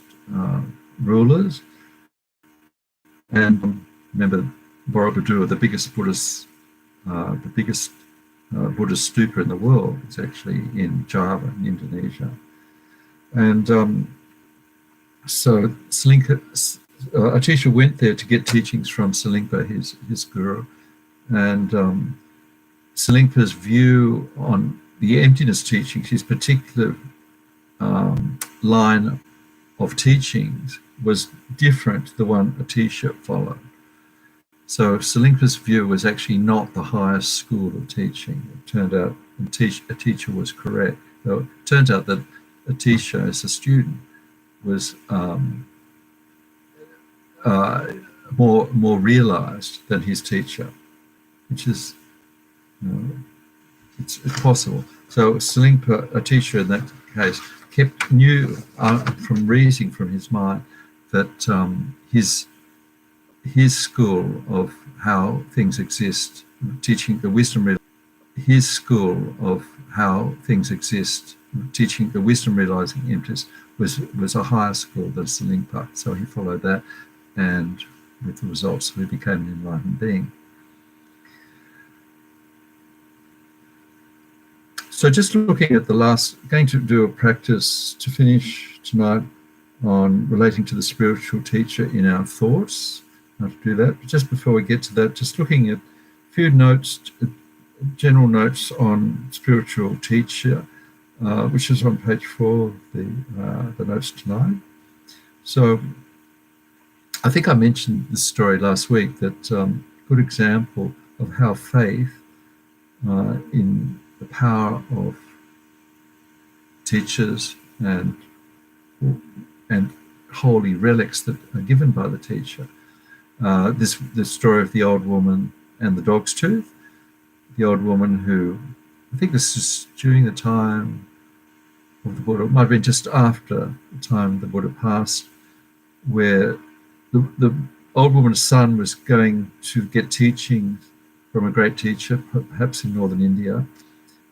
rulers. And remember, Borobudur, the biggest Buddhist stupa in the world, is actually in Java, in Indonesia. And so Atisha went there to get teachings from Selingpa, his guru, and Selingpa's view on the emptiness teachings, his particular line of teachings, was different to the one Atisha followed. So Selingpa's view was actually not the highest school of teaching. It turned out Atisha was correct. So it turns out that Atisha, as a student, was more realized than his teacher, which is, it's possible. So Selingpa, Atisha in that case, knew from reasoning from his mind that his school of how things exist, teaching the wisdom, his school of how things exist, teaching the wisdom realizing emptiness, was a higher school than Selingpa. So he followed that, and with the results, he became an enlightened being. So just looking at going to do a practice to finish tonight on relating to the spiritual teacher in our thoughts. How to do that. But just before we get to that, just looking at a few notes, general notes on spiritual teacher, which is on page 4 of the notes tonight. So I think I mentioned this story last week, that good example of how faith in the power of teachers and holy relics that are given by the teacher. This story of the old woman and the dog's tooth. The old woman who, I think this is during the time of the Buddha, it might have been just after the time the Buddha passed, where the old woman's son was going to get teachings from a great teacher, perhaps in northern India,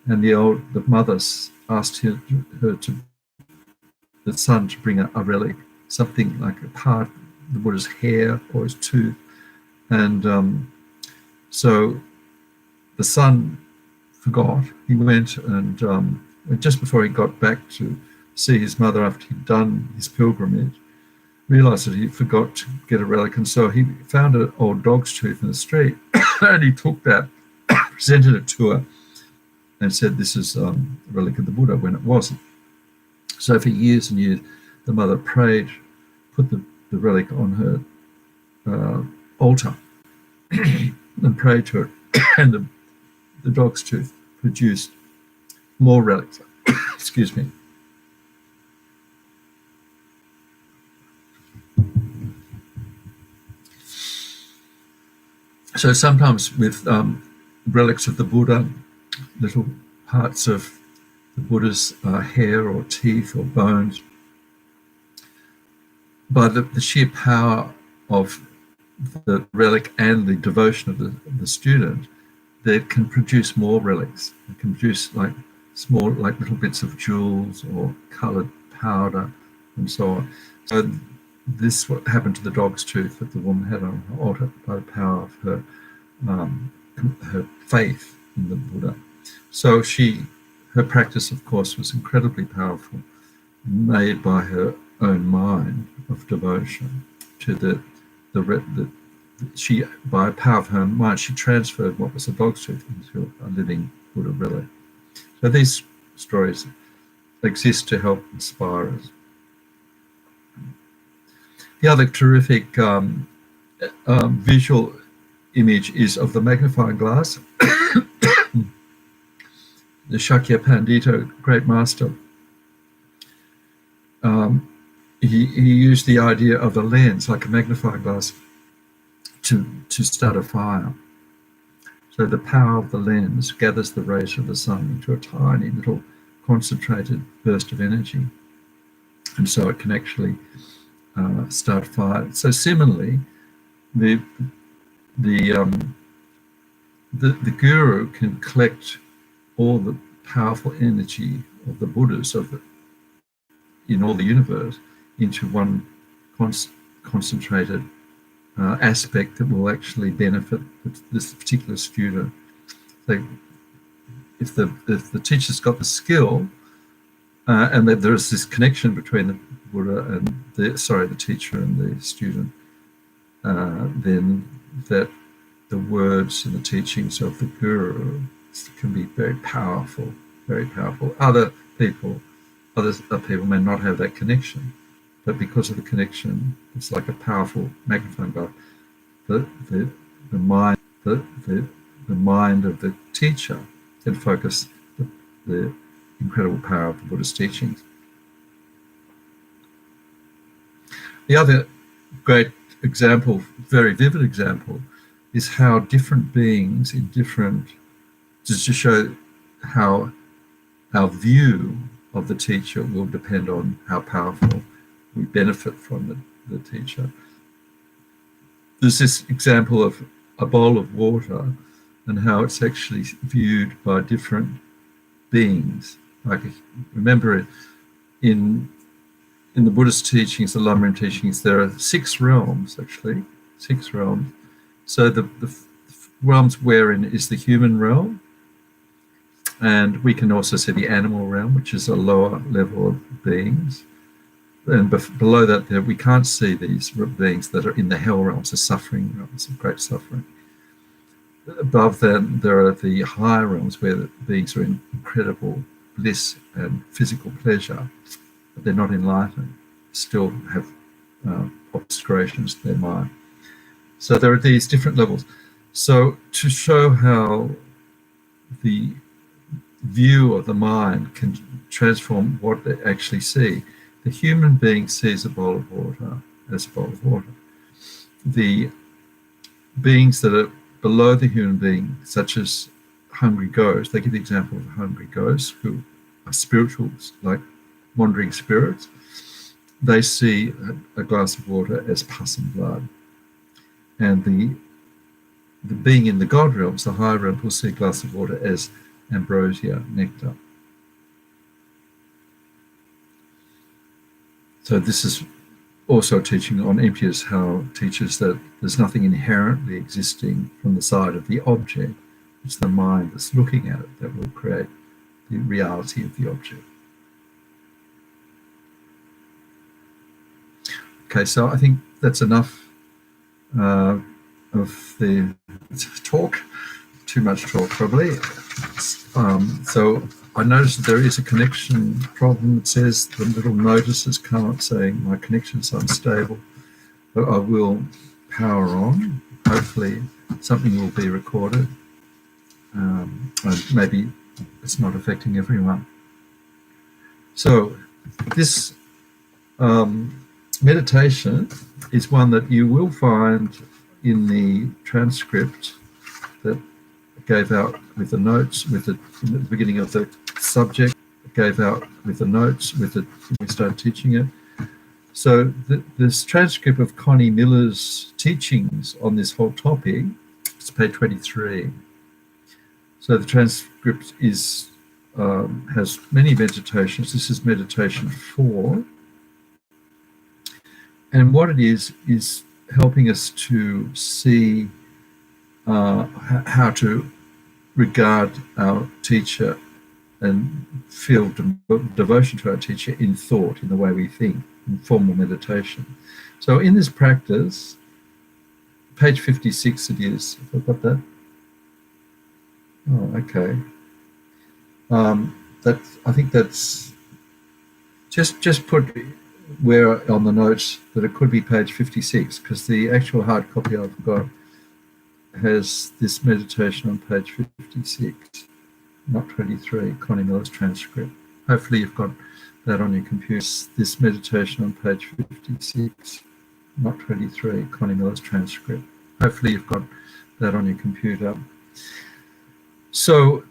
and the mother asked the son to bring a relic, something like a part of the Buddha's hair or his tooth, and so the son forgot. He went and just before he got back to see his mother after he'd done his pilgrimage, realized that he forgot to get a relic, and so he found an old dog's tooth in the street and he took that, presented it to her and said, "This is a relic of the Buddha," when it wasn't. So for years and years the mother prayed, put the relic on her altar and prayed to it, and the dog's tooth produced more relics. Excuse me. So sometimes with relics of the Buddha, little parts of the Buddha's hair or teeth or bones, by the sheer power of the relic and the devotion of the student, they can produce more relics. It can produce like small, like little bits of jewels or coloured powder and so on. So this what happened to the dog's tooth that the woman had on her altar by the power of her faith in the Buddha. So her practice, of course, was incredibly powerful, made by her own mind of devotion to she, by the power of her mind, she transferred what was a dog's tooth into a living Buddha relic. So these stories exist to help inspire us. The other terrific visual image is of the magnifying glass. The Shakya Pandita, great master, he used the idea of a lens, like a magnifying glass, to start a fire. So the power of the lens gathers the rays of the sun into a tiny little concentrated burst of energy, and so it can actually start fire. So similarly, the guru can collect all the powerful energy of the Buddhas in all the universe into one concentrated aspect that will actually benefit this particular student. So if the teacher's got the skill, and that there is this connection between the Buddha and the teacher and the student, then that the words and the teachings of the guru can be very powerful, very powerful. Other people may not have that connection, but because of the connection, it's like a powerful magnifying glass. The mind of the teacher can focus the incredible power of the Buddha's teachings. The other great example, very vivid example, is how different beings just to show how our view of the teacher will depend on how powerful we benefit from the teacher. There's this example of a bowl of water and how it's actually viewed by different beings. Like, remember, in the Buddhist teachings, the Lamrim teachings, there are 6 realms, actually, 6 realms. So the realms wherein is the human realm, and we can also see the animal realm, which is a lower level of beings. And below that, we can't see these beings that are in the hell realms, the suffering realms of great suffering. Above them, there are the higher realms where the beings are in incredible bliss and physical pleasure, but they're not enlightened, still have obscurations to their mind. So there are these different levels. So to show how the view of the mind can transform what they actually see, the human being sees a bowl of water as a bowl of water. The beings that are below the human being, such as hungry ghosts, they give the example of hungry ghosts who are spirituals, like wandering spirits. They see a glass of water as pus and blood. And the being in the God realms, the higher realms, will see a glass of water as ambrosia, nectar. So this is also teaching on emptiness, how it teaches that there's nothing inherently existing from the side of the object. It's the mind that's looking at it that will create the reality of the object. Okay, so I think that's enough of the talk. Too much talk, probably. So I noticed that there is a connection problem. It says the little notice has come up saying my connection's unstable, but I will power on. Hopefully something will be recorded. And maybe it's not affecting everyone. So this meditation is one that you will find in the transcript that gave out with the notes in the beginning of the subject, gave out with the notes when we started teaching it. So this transcript of Connie Miller's teachings on this whole topic, it's page 23. So the transcript has many meditations. This is meditation 4. And what it is helping us to see how to regard our teacher and feel devotion to our teacher in thought, in the way we think, in formal meditation. So in this practice, page 56 it is. Have I got that? Oh, okay. I think that's just put where on the notes that it could be page 56, because the actual hard copy I've got has this meditation on page 56, not 23, Connie Miller's transcript. Hopefully you've got that on your computer. This meditation on page 56, not 23, Connie Miller's transcript. Hopefully you've got that on your computer. So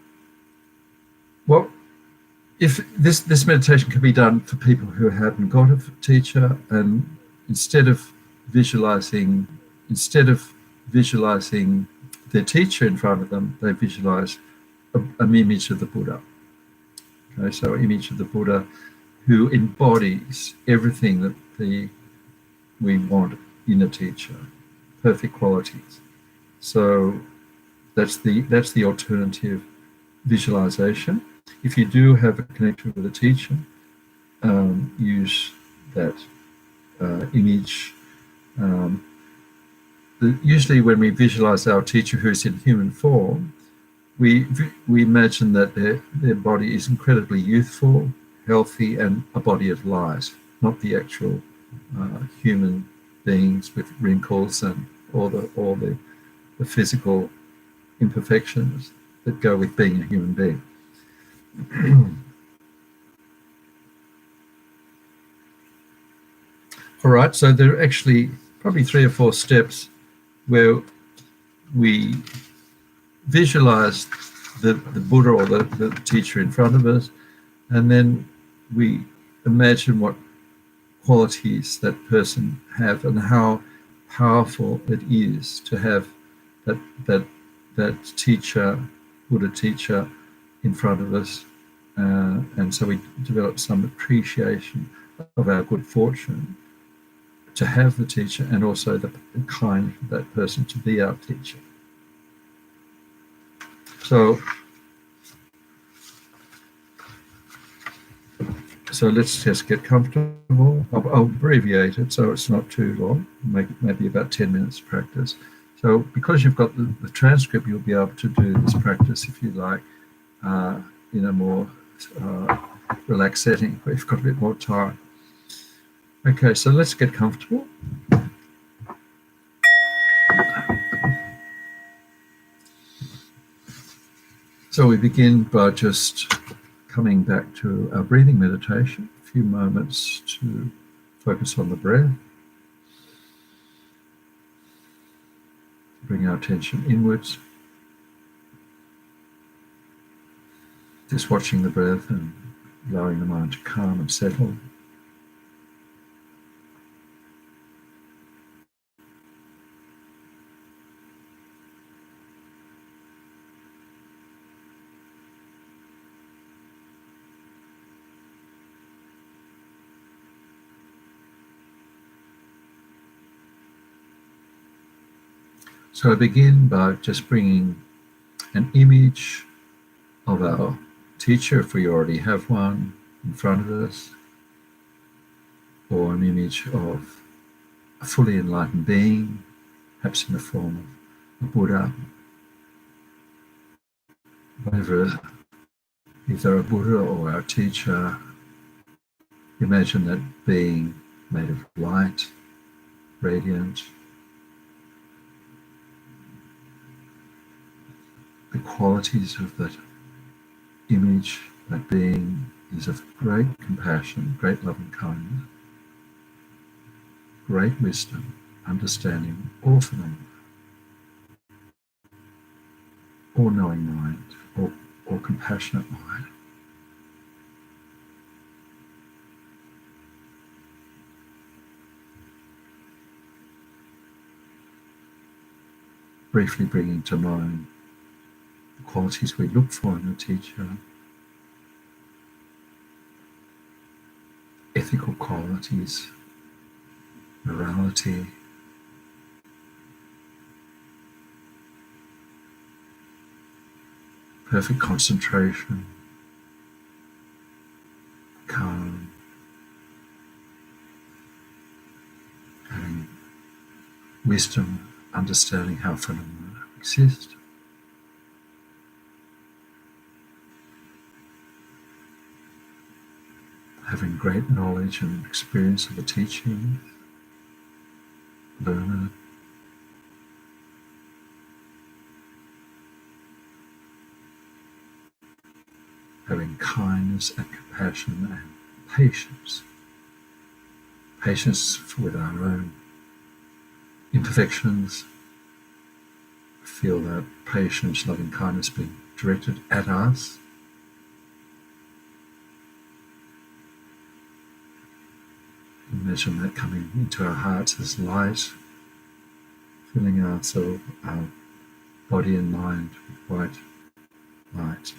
if this meditation can be done for people who haven't got a teacher, and instead of visualizing their teacher in front of them, they visualize an image of the Buddha. Okay, so an image of the Buddha who embodies everything that we want in a teacher, perfect qualities. So that's the alternative visualization. If you do have a connection with a teacher, use that image. Usually when we visualize our teacher who's in human form, we imagine that their body is incredibly youthful, healthy, and a body of light, not the actual human beings with wrinkles and all the physical imperfections that go with being a human being. All right, so there are actually probably 3 or 4 steps where we visualize the Buddha or the teacher in front of us, and then we imagine what qualities that person have and how powerful it is to have that teacher, Buddha teacher, in front of us, and so we develop some appreciation of our good fortune to have the teacher, and also the kind of that person to be our teacher. So let's just get comfortable. I'll abbreviate it so it's not too long, maybe about 10 minutes practice. So because you've got the transcript, you'll be able to do this practice, if you like, in a more relaxed setting where you've got a bit more time. Okay, so let's get comfortable. So we begin by just coming back to our breathing meditation, a few moments to focus on the breath. Bring our attention inwards. Just watching the breath and allowing the mind to calm and settle. So I begin by just bringing an image of our teacher, if we already have one in front of us, or an image of a fully enlightened being, perhaps in the form of a Buddha, whatever, either a Buddha or our teacher. Imagine that being made of light, radiant. The qualities of that image, that being, is of great compassion, great loving kindness, great wisdom, understanding all phenomena, all knowing mind, all compassionate mind. Briefly bringing to mind the qualities we look for in a teacher, ethical qualities, morality, perfect concentration, calm, having wisdom, understanding how phenomena exist. Having great knowledge and experience of the teaching, learner, having kindness and compassion and patience. Patience with our own imperfections. Feel that patience, loving kindness being directed at us. Imagine that coming into our hearts as light, filling our body and mind with white light.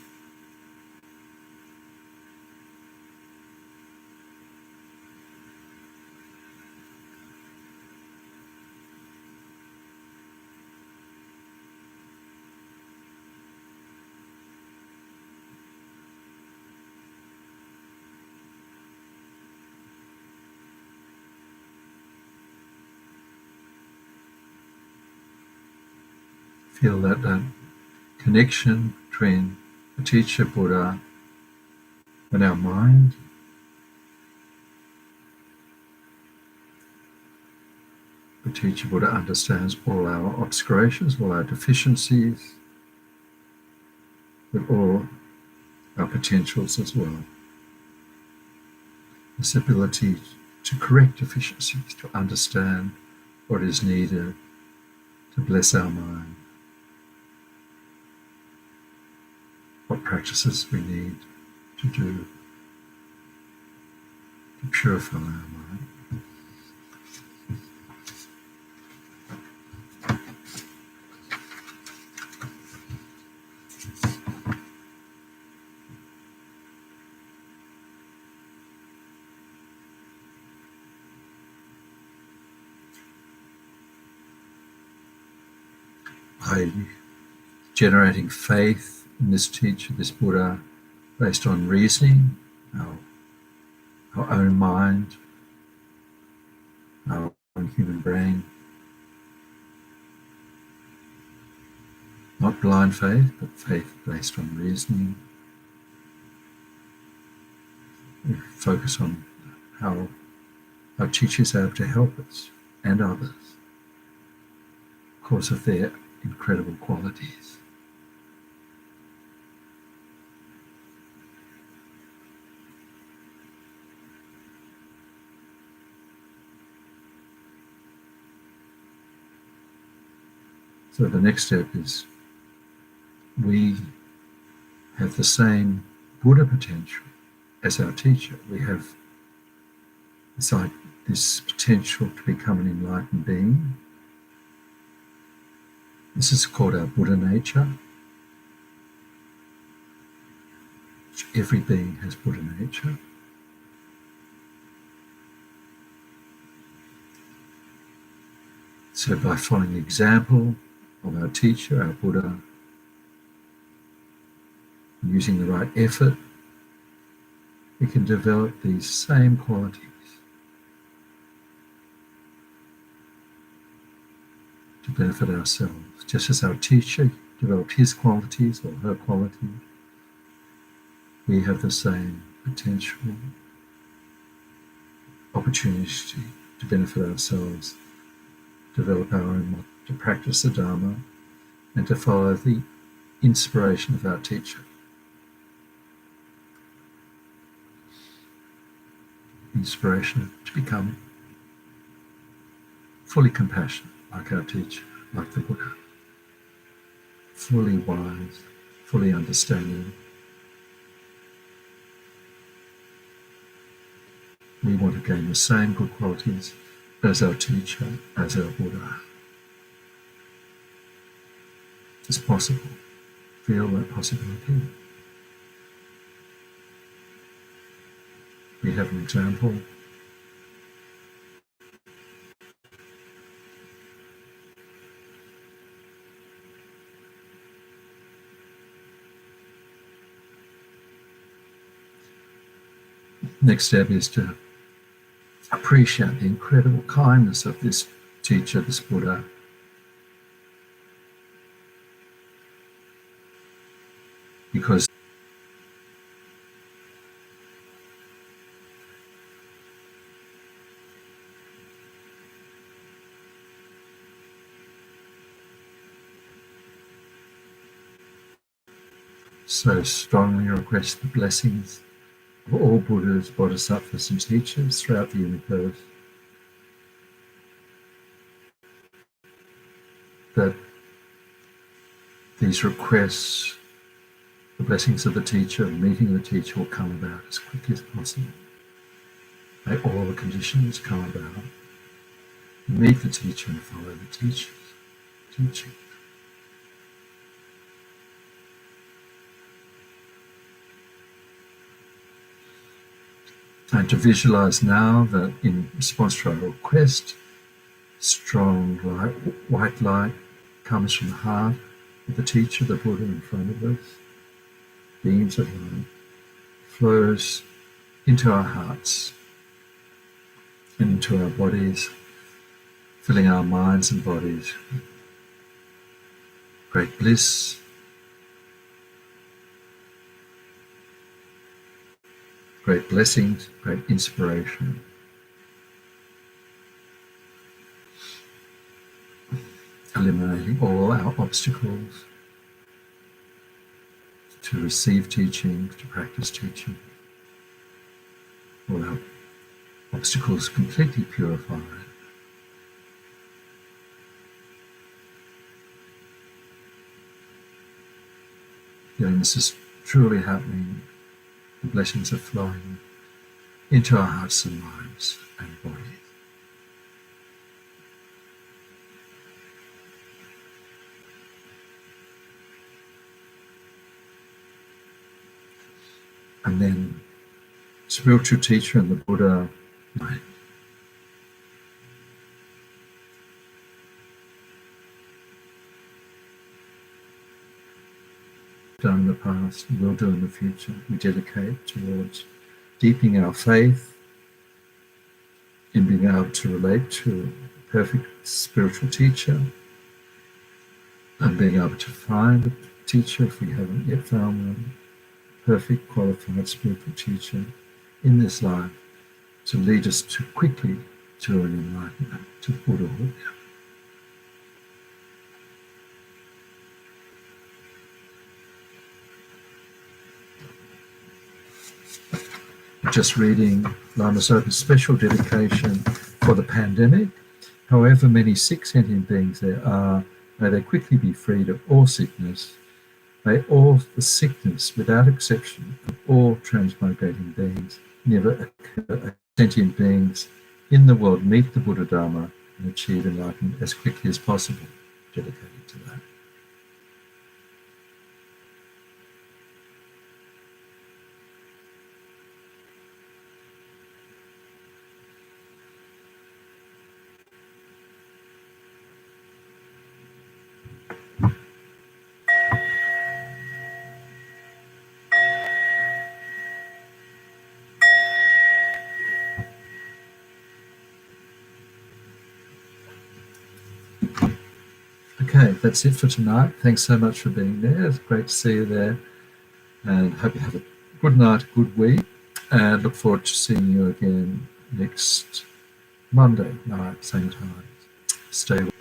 Feel that connection between the teacher, Buddha, and our mind. The teacher, Buddha, understands all our obscurations, all our deficiencies, with all our potentials as well. This ability to correct deficiencies, to understand what is needed, to bless our mind, what practices we need to do to purify our mind. By generating faith in this teacher, this Buddha, based on reasoning, our own mind, our own human brain. Not blind faith, but faith based on reasoning. We focus on how our teachers are able to help us and others because of their incredible qualities. So the next step is we have the same Buddha potential as our teacher. We have this potential to become an enlightened being. This is called our Buddha nature. Every being has Buddha nature. So by following the example of our teacher, our Buddha, using the right effort, we can develop these same qualities to benefit ourselves. Just as our teacher developed his qualities or her qualities, we have the same potential opportunity to benefit ourselves, develop our own, to practice the Dharma, and to follow the inspiration of our teacher. Inspiration to become fully compassionate, like our teacher, like the Buddha, fully wise, fully understanding. We want to gain the same good qualities as our teacher, as our Buddha. It's possible. Feel that possibility. We have an example. Next step is to appreciate the incredible kindness of this teacher, this Buddha. Because so strongly request the blessings of all Buddhas, Bodhisattvas and teachers throughout the universe, that these requests, the blessings of the teacher and meeting the teacher, will come about as quickly as possible. May all the conditions come about. Meet the teacher and follow the teacher's teaching. And to visualize now that in response to our request, strong light, white light comes from the heart of the teacher, the Buddha in front of us. Beams of light flows into our hearts and into our bodies, filling our minds and bodies with great bliss, great blessings, great inspiration. Eliminating all our obstacles to receive teaching, to practice teaching. All our obstacles completely purified. Feeling this is truly happening, the blessings are flowing into our hearts and minds and bodies. And then spiritual teacher and the Buddha might done in the past and will do in the future. We dedicate towards deepening our faith in being able to relate to a perfect spiritual teacher and being able to find a teacher if we haven't yet found one, perfect qualified spiritual teacher in this life to lead us to quickly to an enlightenment, to Buddhahood. Just reading Lama Zopa's special dedication for the pandemic. However many sick sentient beings there are, may they quickly be freed of all sickness. May all the sickness, without exception, of all transmigrating beings never occur. Sentient beings in the world meet the Buddha Dharma and achieve enlightenment as quickly as possible. Dedicated to that. Okay, that's it for tonight. Thanks so much for being there. It's great to see you there. And hope you have a good night, good week. And look forward to seeing you again next Monday night, same time. Stay well.